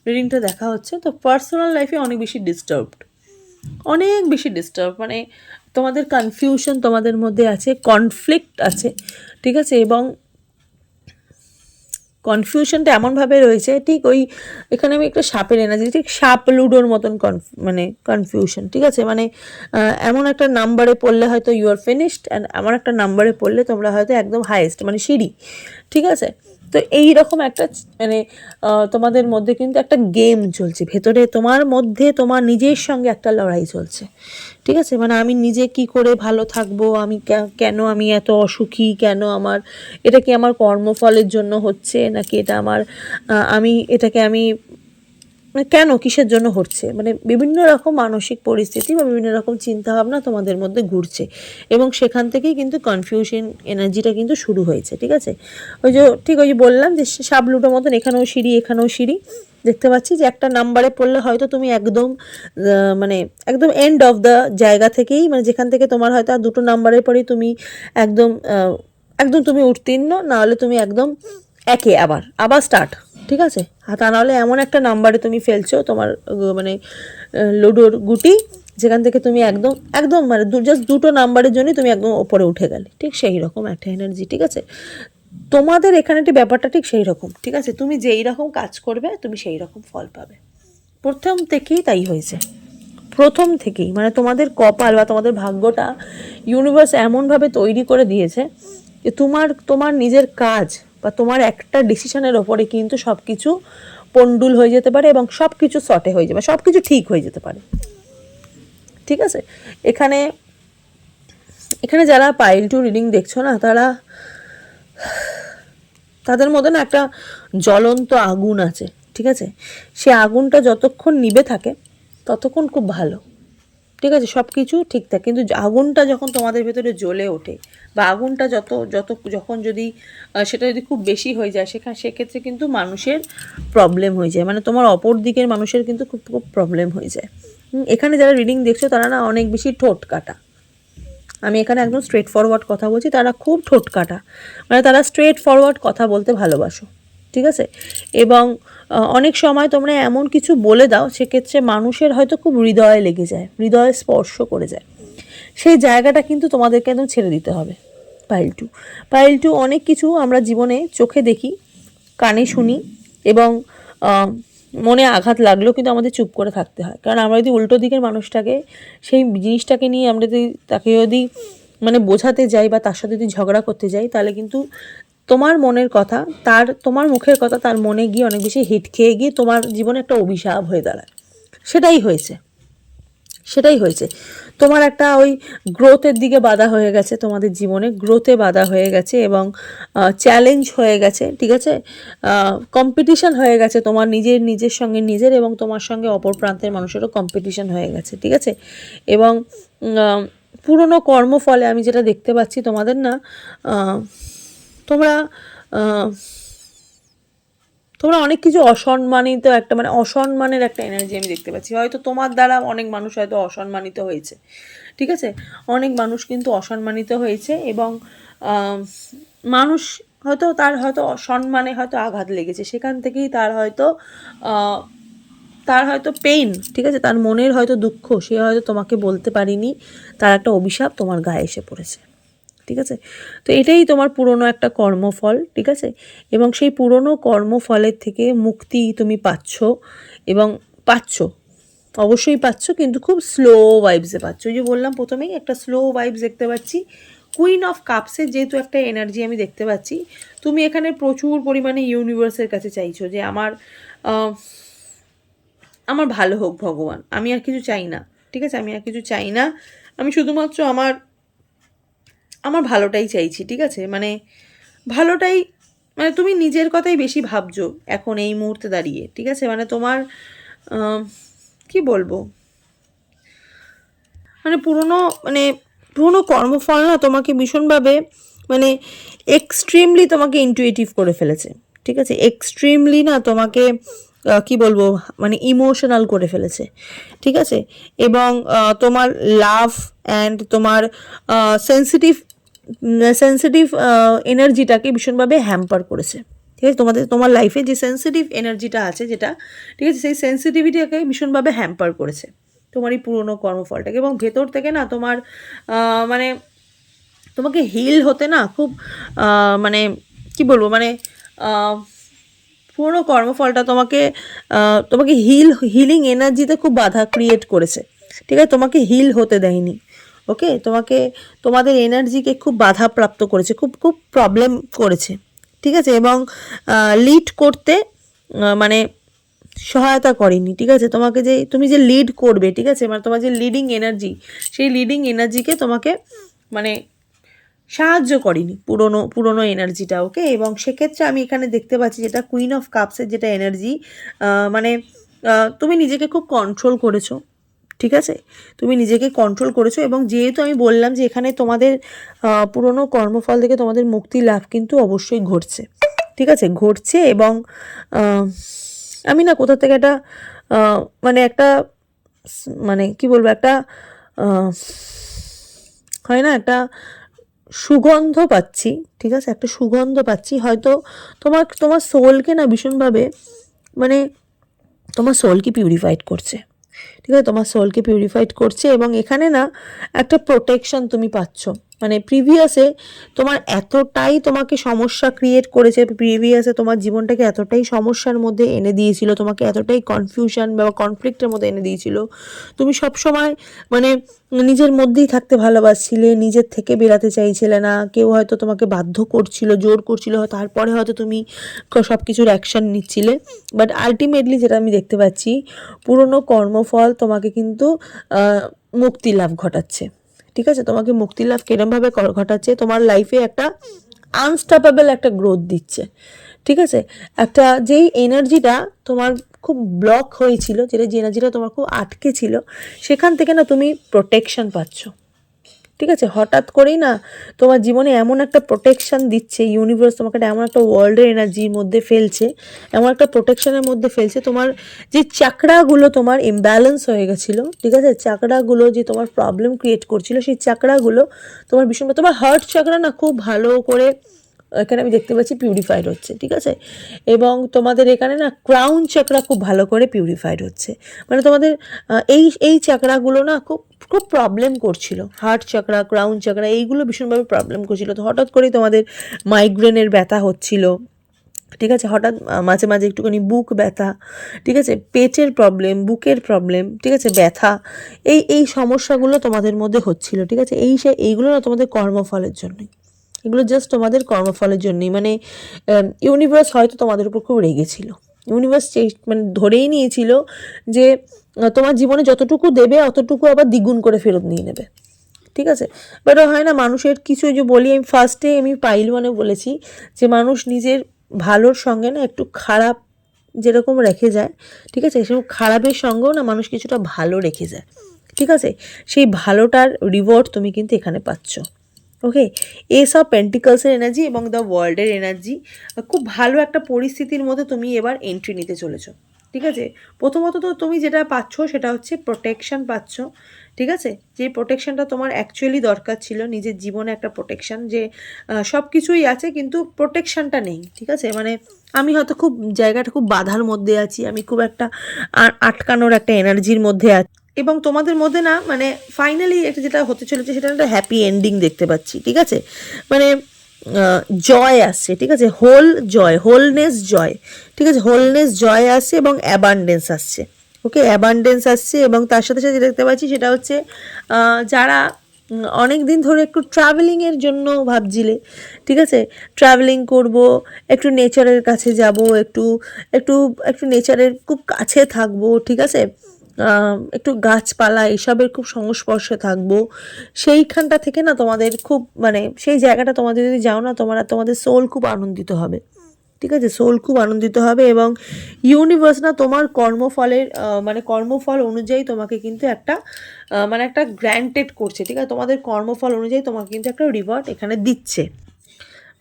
রিডিংটা দেখা হচ্ছে, তো পার্সোনাল লাইফে অনেক বেশি ডিস্টার্ব, মানে তোমাদের কনফিউশন তোমাদের মধ্যে আছে, কনফ্লিক্ট আছে, ঠিক আছে। এবং কনফিউশনটা এমনভাবে রয়েছে, ঠিক ওই এখানে আমি একটা সাপের এনার্জি, ঠিক সাপ লুডোর মতন মানে কনফিউশন, ঠিক আছে। মানে এমন একটা নাম্বারে পড়লে হয়তো ইউ আর ফিনিশড, অ্যান্ড এমন একটা নাম্বারে পড়লে তোমরা হয়তো একদম হাইয়েস্ট মানে সিঁড়ি, ঠিক আছে। তো এই রকম একটা মানে তোমাদের মধ্যে কিন্তু একটা গেম চলছে ভেতরে, তোমার মধ্যে তোমার নিজের সঙ্গে একটা লড়াই চলছে, ঠিক আছে। মানে আমি নিজে কি করে ভালো থাকবো, আমি কেন আমি এত অসুখী, কেন আমার এটা কি আমার কর্মফলের জন্য হচ্ছে, নাকি এটা আমার আমি এটাকে আমি মানে কেন, কিসের জন্য হচ্ছে, মানে বিভিন্ন রকম মানসিক পরিস্থিতি বা বিভিন্ন রকম চিন্তাভাবনা তোমাদের মধ্যে ঘুরছে, এবং সেখান থেকেই কিন্তু কনফিউশন এনার্জিটা কিন্তু শুরু হয়েছে। ঠিক আছে, ওই যে বললাম যে সাবলুটো মতন এখানেও সিঁড়ি এখানেও সিঁড়ি দেখতে পাচ্ছি, যে একটা নাম্বারে পড়লে হয়তো তুমি একদম মানে একদম এন্ড অফ দ্য জায়গা থেকেই, মানে যেখান থেকে তোমার হয়তো আর দুটো নাম্বারের পরেই তুমি একদম একদম তুমি উত্তীর্ণ, না হলে তুমি একদম একে আবার আবার স্টার্ট। ঠিক আছে, আর তা নাহলে এমন একটা নাম্বারে তুমি ফেলছো তোমার মানে লুডোর গুটি, যেখান থেকে তুমি একদম একদম মানে জাস্ট দুটো নাম্বারের জন্যই তুমি একদম ওপরে উঠে গেলে। ঠিক সেই রকম একটা এনার্জি। ঠিক আছে, তোমাদের এখানে একটি ব্যাপারটা ঠিক সেই রকম। ঠিক আছে, তুমি যেই রকম কাজ করবে তুমি সেই রকম ফল পাবে। প্রথম থেকেই তাই হয়েছে, প্রথম থেকেই, মানে তোমাদের কপাল বা তোমাদের ভাগ্যটা ইউনিভার্স এমনভাবে তৈরি করে দিয়েছে যে তোমার নিজের কাজ বা তোমার একটা ডিসিশনের ওপরে কিন্তু সব কিছু পন্ডুল হয়ে যেতে পারে, এবং সব কিছু সর্টে হয়ে যাবে, সব কিছু ঠিক হয়ে যেতে পারে। ঠিক আছে, এখানে এখানে যারা পাইল টু রিডিং দেখছো না, তাদের মধ্যে না একটা জ্বলন্ত আগুন আছে। ঠিক আছে, সে আগুনটা যতক্ষণ নিভে থাকে ততক্ষণ খুব ভালো। ঠিক আছে, সব কিছু ঠিক থাকে, কিন্তু আগুনটা যখন তোমাদের ভেতরে জ্বলে ওঠে, বা আগুনটা যখন যদি সেটা যদি খুব বেশি হয়ে যায়, সেক্ষেত্রে কিন্তু মানুষের প্রবলেম হয়ে যায়, মানে তোমার অপর দিকের মানুষের কিন্তু খুব খুব প্রবলেম হয়ে যায়। এখানে যারা রিডিং দেখছো তারা না অনেক বেশি ঠোঁট কাটা, আমি এখানে একদম স্ট্রেট ফরওয়ার্ড কথা বলছি, তারা খুব ঠোঁট কাটা, মানে তারা স্ট্রেট ফরওয়ার্ড কথা বলতে ভালোবাসো। ঠিক আছে, এবং অনেক সময় তোমরা এমন কিছু বলে দাও সেক্ষেত্রে মানুষের হয়তো খুব হৃদয়ে লেগে যায়, হৃদয়ে স্পর্শ করে যায়, সেই জায়গাটা কিন্তু তোমাদেরকে একদম ছেড়ে দিতে হবে। পাইল টু অনেক কিছু আমরা জীবনে চোখে দেখি, কানে শুনি, এবং মনে আঘাত লাগলেও কিন্তু আমাদের চুপ করে থাকতে হয়, কারণ আমরা যদি উল্টো দিকের মানুষটাকে সেই জিনিসটাকে নিয়ে আমরা যদি মানে বোঝাতে যাই বা তার সাথে যদি ঝগড়া করতে যাই, তাহলে কিন্তু তোমার মনের কথা তোমার মুখের কথা তার মনে গিয়ে অনেক বেশি হিট খেয়ে গিয়ে তোমার জীবনে একটা অভিশাপ হয়ে দাঁড়ায়। সেটাই হয়েছে তোমার একটা ওই গ্রোথের দিকে বাধা হয়ে গেছে, তোমাদের জীবনে গ্রোথে বাধা হয়ে গেছে, এবং চ্যালেঞ্জ হয়ে গেছে। ঠিক আছে, কম্পিটিশন হয়ে গেছে তোমার নিজের সঙ্গে নিজের, এবং তোমার সঙ্গে অপর প্রান্তের মানুষেরও কম্পিটিশন হয়ে গেছে। ঠিক আছে, এবং পুরনো কর্মফলে আমি যেটা দেখতে পাচ্ছি তোমাদের না, তোমরা তোমরা অনেক কিছু অসম্মানিত একটা, মানে অসম্মানের একটা এনার্জি আমি দেখতে পাচ্ছি, হয়তো তোমার দ্বারা অনেক মানুষ হয়তো অসম্মানিত হয়েছে। ঠিক আছে, অনেক মানুষ কিন্তু অসম্মানিত হয়েছে, এবং মানুষ হয়তো তার হয়তো সম্মানে হয়তো আঘাত লেগেছে, সেখান থেকেই তার হয়তো পেইন, ঠিক আছে, তার মনের হয়তো দুঃখ, সে হয়তো তোমাকে বলতে পারিনি, তার একটা অভিশাপ তোমার গায়ে এসে পড়েছে। ঠিক আছে, তো এটাই তোমার পুরনো একটা কর্মফল। ঠিক আছে, এবং সেই পুরনো কর্মফলের থেকে মুক্তি তুমি পাচ্ছ, এবং পাচ্ছ, অবশ্যই পাচ্ছ, কিন্তু খুব স্লো ভাইবসে পাচ্ছ। ওই যে বললাম প্রথমেই একটা স্লো ভাইবস দেখতে পাচ্ছি। কুইন অফ কাপসের যেহেতু একটা এনার্জি আমি দেখতে পাচ্ছি, তুমি এখানে প্রচুর পরিমাণে ইউনিভার্সের কাছে চাইছো যে আমার ভালো হোক ভগবান, আমি আর কিছু চাই না। ঠিক আছে, আমি আর কিছু চাই না, আমি শুধুমাত্র আমার ভালোটাই চাইছি। ঠিক আছে, মানে ভালোটাই, মানে তুমি নিজের কথাই বেশি ভাবছো এখন এই মুহূর্তে দাঁড়িয়ে। ঠিক আছে, মানে তোমার কি বলবো, মানে পুরনো কর্মফল না তোমাকে ভীষণভাবে মানে এক্সট্রিমলি তোমাকে ইন্টুইটিভ করে ফেলেছে। ঠিক আছে, এক্সট্রিমলি না তোমাকে কি বলবো, মানে ইমোশনাল করে ফেলেছে। ঠিক আছে, এবং তোমার লাভ অ্যান্ড তোমার সেন্সিটিভ সেন্সিটিভ এনার্জিটাকে ভীষণভাবে হ্যাম্পার করেছে। ঠিক আছে, তোমার লাইফে যে সেন্সিটিভ এনার্জিটা আছে যেটা, ঠিক আছে, সেই সেন্সিটিভিটিটাকে ভীষণভাবে হ্যাম্পার করেছে তোমার এই পুরনো কর্মফলটাকে, এবং ভেতর থেকে না তোমার মানে তোমাকে হিল হতে না খুব মানে কি বলবো, মানে পুরনো কর্মফলটা তোমাকে হিলিং এনার্জিতে খুব বাধা ক্রিয়েট করেছে। ঠিক আছে, তোমাকে হিল হতে দেয়নি। ওকে, তোমাদের এনার্জিকে খুব বাধাপ্রাপ্ত করেছে, খুব খুব প্রবলেম করেছে। ঠিক আছে, এবং লিড করতে মানে সহায়তা করেনি। ঠিক আছে, তুমি যে লিড করবে, ঠিক আছে, মানে তোমার যে লিডিং এনার্জি, সেই লিডিং এনার্জিকে তোমাকে মানে সাহায্য করেনি পুরনো এনার্জিটা। ওকে, এবং সেক্ষেত্রে আমি এখানে দেখতে পাচ্ছি যেটা কুইন অফ কাপসের যেটা এনার্জি, মানে তুমি নিজেকে খুব কন্ট্রোল করেছো, ঠিক আছে, তুমি নিজেকে কন্ট্রোল করেছো। এবং যেহেতু আমি বললাম যে এখানে তোমাদের পুরনো কর্মফল থেকে তোমাদের মুক্তি লাভ কিন্তু অবশ্যই ঘটছে, ঠিক আছে, ঘটছে। এবং আমি না কোথা থেকে একটা মানে একটা মানে কি বলবো, একটা হয় না, একটা সুগন্ধ পাচ্ছি, ঠিক আছে, একটা সুগন্ধ পাচ্ছি। হয়তো তোমার সোলকে না ভীষণভাবে, মানে তোমার সোলকে পিউরিফাইড করছে, ঠিক আছে, তোমার সোলকে পিউরিফাইড করছে। এবং এখানে না একটা প্রোটেকশন তুমি পাচ্ছ। মানে প্রিভিয়াসে তোমার এতটাই তোমাকে সমস্যা ক্রিয়েট করেছে, প্রিভিয়াসে তোমার জীবনটাকে এতটাই সমস্যার মধ্যে এনে দিয়েছিল, তোমাকে এতটাই কনফিউশন বা কনফ্লিক্টের মধ্যে এনে দিয়েছিল, তুমি সব সময় মানে নিজের মধ্যেই থাকতে ভালোবাসছিলে, নিজের থেকে বেরাতে চাইছিলে না। কেউ হয়তো তোমাকে বাধ্য করছিল, জোর করছিল, তারপরে হয়তো তুমি সব কিছুর অ্যাকশন নিচ্ছিলে। বাট আলটিমেটলি যেটা আমি দেখতে পাচ্ছি, পুরনো কর্মফল তোমাকে কিন্তু মুক্তি লাভ ঘটাচ্ছে, ঠিক আছে, তোমাকে মুক্তি লাভ কিরমভাবে ঘটাচ্ছে, তোমার লাইফে একটা আনস্টপেবল একটা গ্রোথ দিচ্ছে, ঠিক আছে। একটা যেই এনার্জিটা তোমার খুব ব্লক হয়েছিল, যেটা যে এনার্জিটা তোমার খুব আটকে ছিল, সেখান থেকে না তুমি প্রোটেকশন পাচ্ছ, ঠিক আছে। হঠাৎ করেই না তোমার জীবনে এমন একটা প্রোটেকশন দিচ্ছে ইউনিভার্স, তোমাকে এমন একটা ওয়ার্ল্ডের এনার্জির মধ্যে ফেলছে, এমন একটা প্রোটেকশনের মধ্যে ফেলছে। তোমার যে চাকরাগুলো তোমার ইমব্যালেন্স হয়ে গেছিলো, ঠিক আছে, চাকরাগুলো যে তোমার প্রবলেম ক্রিয়েট করছিল, সেই চাকরাগুলো তোমার ভীষণ, তোমার হার্ট চাকরা না খুব ভালো করে এখানে আমি দেখতে পাচ্ছি পিউরিফাইড হচ্ছে, ঠিক আছে। এবং তোমাদের এখানে না ক্রাউন চাকরা খুব ভালো করে পিউরিফাইড হচ্ছে। মানে তোমাদের এই চাকরাগুলো না খুব খুব প্রবলেম করছিল, হার্ট চাকরা, ক্রাউন চাকরা, এইগুলো ভীষণভাবে প্রবলেম করছিল। তো হঠাৎ করেই তোমাদের মাইগ্রেনের ব্যথা হচ্ছিল, ঠিক আছে, হঠাৎ মাঝে মাঝে একটুখানি বুক ব্যথা, ঠিক আছে, পেটের প্রবলেম, বুকের প্রবলেম, ঠিক আছে, ব্যথা, এই সমস্যাগুলো তোমাদের মধ্যে হচ্ছিল, ঠিক আছে। এইগুলো না তোমাদের কর্মফলের জন্যই, এগুলো জাস্ট তোমাদের কর্মফলের জন্যই। মানে ইউনিভার্স হয়তো তোমাদের উপর খুব রেগেছিল, ইউনিভার্স মানে ধরেই নিয়েছিল যে তোমার জীবনে যতটুকু দেবে অতটুকু আবার দ্বিগুণ করে ফেরত নিয়ে নেবে, ঠিক আছে। বাট হয় না মানুষের কিছু, যে বলি আমি ফার্স্টে আমি পাইল মানে বলেছি যে মানুষ নিজের ভালোর সঙ্গে না একটু খারাপ যেরকম রেখে যায়, ঠিক আছে, সেরকম খারাপের সঙ্গেও না মানুষ কিছুটা ভালো রেখে যায়, ঠিক আছে। সেই ভালোটার রিওয়ার্ড তুমি কিন্তু এখানে পাচ্ছ। ওকে, এস অফ পেন্টিকলসের এনার্জি এবং দ্য ওয়ার্ল্ডের এনার্জি, খুব ভালো একটা পরিস্থিতির মধ্যে তুমি এবার এন্ট্রি নিতে চলেছো, ঠিক আছে। প্রথমত তো তুমি যেটা পাচ্ছ সেটা হচ্ছে প্রোটেকশন পাচ্ছ, ঠিক আছে। যে প্রোটেকশনটা তোমার অ্যাকচুয়ালি দরকার ছিল, নিজের জীবনে একটা প্রোটেকশন, যে সব কিছুই আছে কিন্তু প্রোটেকশনটা নেই, ঠিক আছে। মানে আমি হয়তো খুব জায়গাটা খুব বাধার মধ্যে আছি, আমি খুব একটা আটকানোর একটা এনার্জির মধ্যে আছি, এবং তোমাদের মধ্যে না মানে ফাইনালি একটা যেটা হতে চলেছে সেটা একটা হ্যাপি এন্ডিং দেখতে পাচ্ছি, ঠিক আছে। মানে জয় আসছে, ঠিক আছে, হোল জয়, হোলনেস জয়, ঠিক আছে, হোলনেস জয় আসছে এবং অ্যাবান্ডেন্স আসছে। ওকে, অ্যাবান্ডেন্স আসছে। এবং তার সাথে সাথে দেখতে পাচ্ছি সেটা হচ্ছে যারা অনেক দিন ধরে একটু ট্রাভেলিংয়ের জন্য ভাবছিলে, ঠিক আছে, ট্রাভেলিং করব, একটু নেচারের কাছে যাব, একটু একটু একটু নেচারের খুব কাছে থাকবো, ঠিক আছে, একটু গাছপালা এসবের খুব সংস্পর্শে থাকবো, সেইখানটা থেকে না তোমাদের খুব মানে সেই জায়গাটা তোমাদের যদি যাও না, তোমাদের সোল খুব আনন্দিত হবে, ঠিক আছে, সোল খুব আনন্দিত হবে। এবং ইউনিভার্স না তোমার কর্মফলের মানে কর্মফল অনুযায়ী তোমাকে কিন্তু একটা মানে একটা গ্র্যান্টেড করছে, ঠিক আছে, তোমাদের কর্মফল অনুযায়ী তোমাকে কিন্তু একটা রিওয়ার্ড এখানে দিচ্ছে।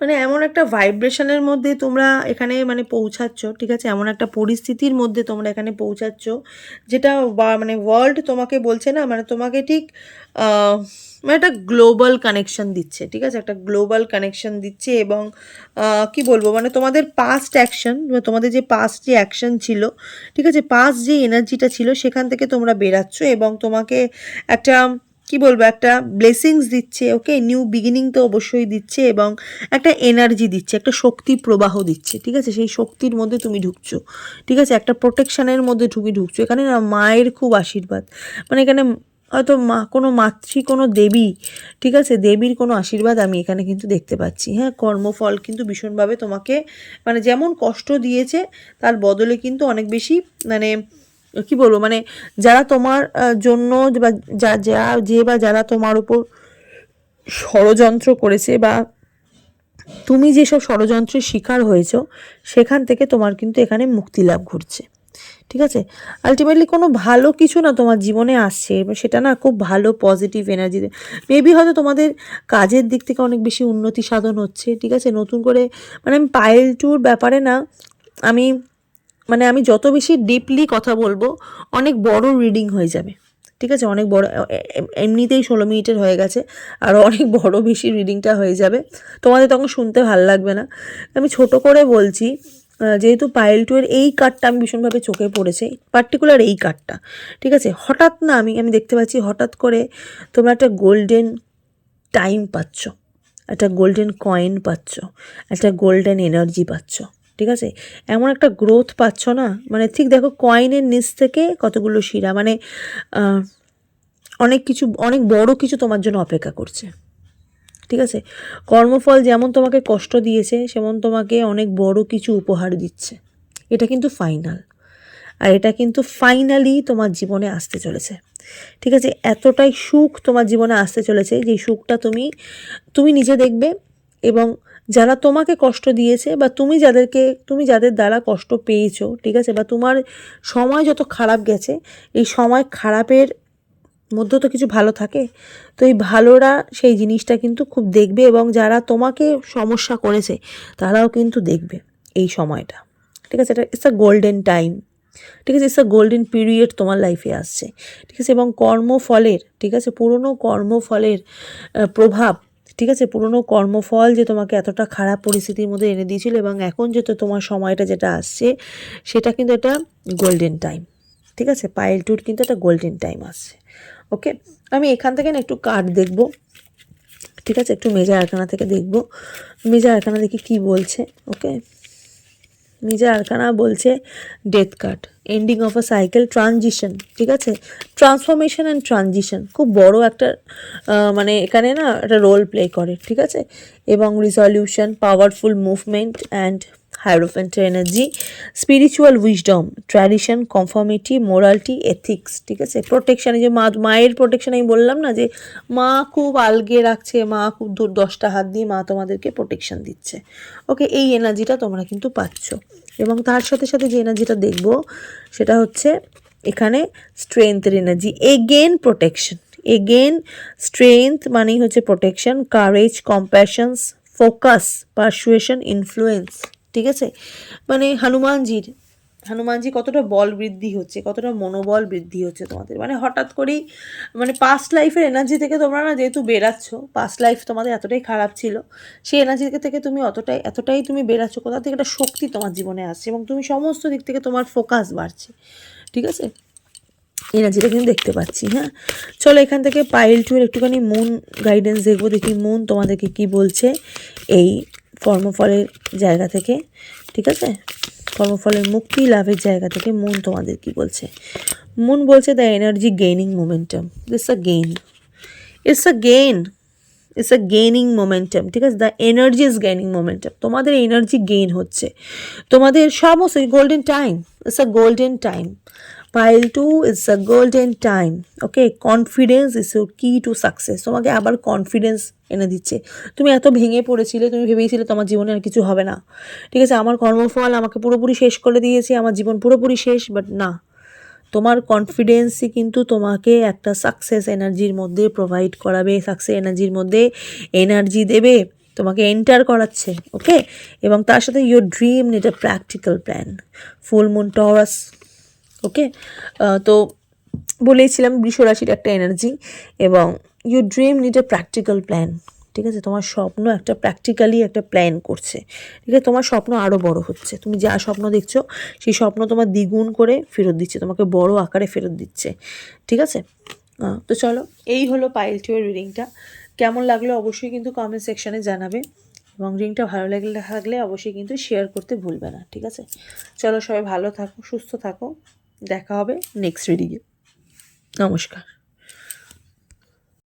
মানে এমন একটা ভাইব্রেশনের মধ্যে তোমরা এখানে মানে পৌঁছাচ্ছ, ঠিক আছে, এমন একটা পরিস্থিতির মধ্যে তোমরা এখানে পৌঁছাচ্ছ যেটা মানে ওয়ার্ল্ড তোমাকে বলছে না, মানে তোমাকে ঠিক মানে একটা গ্লোবাল কানেকশন দিচ্ছে, ঠিক আছে, একটা গ্লোবাল কানেকশন দিচ্ছে। এবং কি বলবো, মানে তোমাদের পাস্ট অ্যাকশন, তোমাদের যে পাস্ট যে অ্যাকশন ছিল, ঠিক আছে, পাস্ট যে এনার্জিটা ছিল সেখান থেকে তোমরা বেরাচ্ছ এবং তোমাকে একটা কি বলবো একটা ব্লেসিংস দিচ্ছে। ওকে, নিউ বিগিনিং তো অবশ্যই দিচ্ছে এবং একটা এনার্জি দিচ্ছে, একটা শক্তি প্রবাহ দিচ্ছে, ঠিক আছে, সেই শক্তির মধ্যে তুমি ঢুকছো, ঠিক আছে, একটা প্রোটেকশানের মধ্যে ঢুকছো। এখানে না মায়ের খুব আশীর্বাদ, মানে এখানে হয়তো কোনো কোনো দেবী, ঠিক আছে, দেবীর কোনো আশীর্বাদ আমি এখানে কিন্তু দেখতে পাচ্ছি। হ্যাঁ, কর্মফল কিন্তু ভীষণভাবে তোমাকে মানে যেমন কষ্ট দিয়েছে তার বদলে কিন্তু অনেক বেশি মানে কি বলবো, মানে যারা তোমার জন্য বা যারা তোমার উপর ষড়যন্ত্র করেছে বা তুমি যেসব ষড়যন্ত্রের শিকার হয়েছ, সেখান থেকে তোমার কিন্তু এখানে মুক্তি লাভ ঘটছে, ঠিক আছে? আল্টিমেটলি কোনো ভালো কিছু না তোমার জীবনে আসছে, এবার সেটা না খুব ভালো পজিটিভ এনার্জি। মেবি হয়তো তোমাদের কাজের দিক থেকে অনেক বেশি উন্নতি সাধন হচ্ছে, ঠিক আছে? নতুন করে মানে আমি পাইল টুর ব্যাপারে না আমি আমি যত বেশি ডিপলি কথা বলবো অনেক বড় রিডিং হয়ে যাবে, ঠিক আছে? অনেক বড় এমনিতেই 16 মিনিটের হয়ে গেছে, আর অনেক বড় বেশি রিডিংটা হয়ে যাবে, তোমাদের তখন শুনতে ভালো লাগবে না। আমি ছোট করে বলছি, যেহেতু পাইল টু এর এই কার্ডটা আমি ভীষণভাবে চোখে পড়েছে, পার্টিকুলার এই কার্ডটা, ঠিক আছে? হঠাৎ না আমি দেখতে পাচ্ছি হঠাৎ করে তোমরা একটা গোল্ডেন টাইম পাচ্ছ, একটা গোল্ডেন কয়েন পাচ্ছ, একটা গোল্ডেন এনার্জি পাচ্ছ, ঠিক আছে? এমন একটা গ্রোথ পাচ্ছ না, মানে ঠিক দেখো কয়েনের নিচ থেকে কতগুলো শিরা, মানে অনেক কিছু, অনেক বড় কিছু তোমার জন্য অপেক্ষা করছে, ঠিক আছে? কর্মফল যেমন তোমাকে কষ্ট দিয়েছে সেমন তোমাকে অনেক বড় কিছু উপহার দিচ্ছে। এটা কিন্তু ফাইনাল, আর এটা কিন্তু ফাইনালি তোমার জীবনে আসতে চলেছে, ঠিক আছে? এতটাই সুখ তোমার জীবনে আসতে চলেছে যে সুখটা তুমি নিজে দেখবে, এবং যারা তোমাকে কষ্ট দিয়েছে বা তুমি যাদের দ্বারা কষ্ট পেয়েছো, ঠিক আছে, বা তোমার সময় যত খারাপ গেছে, এই সময় খারাপের মধ্যে তো কিছু ভালো থাকে, তো এই ভালোরা সেই জিনিসটা কিন্তু খুব দেখবে, এবং যারা তোমাকে সমস্যা করেছে তারাও কিন্তু দেখবে এই সময়টা, ঠিক আছে? এটা ইটস আ গোল্ডেন টাইম, ঠিক আছে? ইটস আ গোল্ডেন পিরিয়ড তোমার লাইফে আসছে, ঠিক আছে? এবং কর্মফলের, ঠিক আছে, পুরনো কর্মফলের প্রভাব, ঠিক আছে, পুরনো কর্মফল যে তোমাকে এতটা খারাপ পরিস্থিতির মধ্যে এনে দিয়েছিল, এবং এখন যেটা তোমার সময়টা যেটা আসছে সেটা কিন্তু একটা গোল্ডেন টাইম, ঠিক আছে? পাইল টুর কিন্তু একটা গোল্ডেন টাইম আসছে। ওকে, আমি এখান থেকে না একটু কার্ড দেখবো, ঠিক আছে? একটু মেজর আরকানা থেকে দেখবো, মেজর আরকানা দেখি কি বলছে। ওকে, মেজর আরকানা বলছে death card, ending of a cycle, transition, ঠিক আছে? ট্রান্সফরমেশন অ্যান্ড ট্রানজিশন খুব বড় একটা মানে এখানে না একটা রোল প্লে করে, ঠিক আছে? এবং রিজলিউশন, পাওয়ারফুল মুভমেন্ট অ্যান্ড হায়ারোফেন্টের energy, spiritual wisdom, tradition, conformity, morality, ethics, ঠিক আছে? প্রোটেকশন, এই যে মায়ের প্রোটেকশন আমি বললাম না, যে মা খুব আলগে রাখছে, মা খুব 10টা হাত দিয়ে মা তোমাদেরকে প্রোটেকশন দিচ্ছে। ওকে, এই এনার্জিটা তোমরা কিন্তু পাচ্ছ, এবং তার সাথে সাথে যে এনার্জিটা দেখবো সেটা হচ্ছে এখানে স্ট্রেংথের energy, again protection, again strength মানেই হচ্ছে protection, courage, compassions, focus, persuasion, influence, ঠিক আছে? মানে হনুমানজি কতটা বল বৃদ্ধি হচ্ছে, কতটা মনোবল বৃদ্ধি হচ্ছে তোমাদের, মানে হঠাৎ করেই, মানে পাস্ট লাইফের এনার্জি থেকে তোমরা না যেহেতু বেরাচ্ছ, পাস্ট লাইফ তোমাদের এতটাই খারাপ ছিল, সেই এনার্জি থেকে তুমি এতটাই তুমি বেরাচ্ছ, কোথা থেকে একটা শক্তি তোমার জীবনে আসছে, এবং তুমি সমস্ত দিক থেকে তোমার ফোকাস বাড়ছে, ঠিক আছে? এনার্জিটা কিন্তু দেখতে পাচ্ছি। হ্যাঁ, চলো এখান থেকে পাইল টু এর একটুখানি মুন গাইডেন্স দেখবো, দেখি মুন তোমাদেরকে কি বলছে এই কর্মফলের জায়গা থেকে, ঠিক আছে? কর্মফলের মুক্তি লাভের জায়গা থেকে মুন তোমাদের কি বলছে? মুন বলছে the energy gaining momentum, it's a gain, it's a gain, it's a gaining momentum, ঠিক আছে? The energy is gaining momentum, তোমাদের এনার্জি গেইন হচ্ছে, তোমাদের সমস্ত golden time, it's a golden time, pile to it's a golden time. Okay, confidence is your key to success, তোমাকে আবার confidence এনে দিচ্ছে। তুমি এত ভেঙে পড়েছিলে, তুমি ভেবেছিলে তোমার জীবনে আর কিছু হবে না, ঠিক আছে? আমার কর্মফল আমাকে পুরোপুরি শেষ করে দিয়েছে, আমার জীবন পুরোপুরি শেষ, বাট না, তোমার কনফিডেন্সই কিন্তু তোমাকে একটা সাকসেস এনার্জির মধ্যে প্রোভাইড করাবে, সাকসেস এনার্জির মধ্যে এনার্জি দেবে, তোমাকে এন্টার করাচ্ছে। ওকে, এবং তার সাথে your dream need a practical plan, full moon Taurus. Okay, তো বলেইছিলাম বৃষ রাশির একটা এনার্জি, এবং your dream need a practical plan, ঠিক আছে? তোমার স্বপ্ন একটা প্র্যাকটিক্যালি একটা প্ল্যান করছে, ঠিক আছে? তোমার স্বপ্ন আরও বড় হচ্ছে, তুমি যা স্বপ্ন দেখছো সেই স্বপ্ন তোমার দ্বিগুণ করে ফেরত দিচ্ছে, তোমাকে বড় আকারে ফেরত দিচ্ছে, ঠিক আছে? তো চলো, এই হলো পাইল টু এর রিডিংটা। কেমন লাগলো অবশ্যই কিন্তু কমেন্ট সেকশানে জানাবে, এবং রিডিংটা ভালো লাগলে অবশ্যই কিন্তু শেয়ার করতে ভুলবে না, ঠিক আছে? চলো, সবাই ভালো থাকো, সুস্থ থাকো, দেখা হবে নেক্সট রিডিংয়ে। নমস্কার।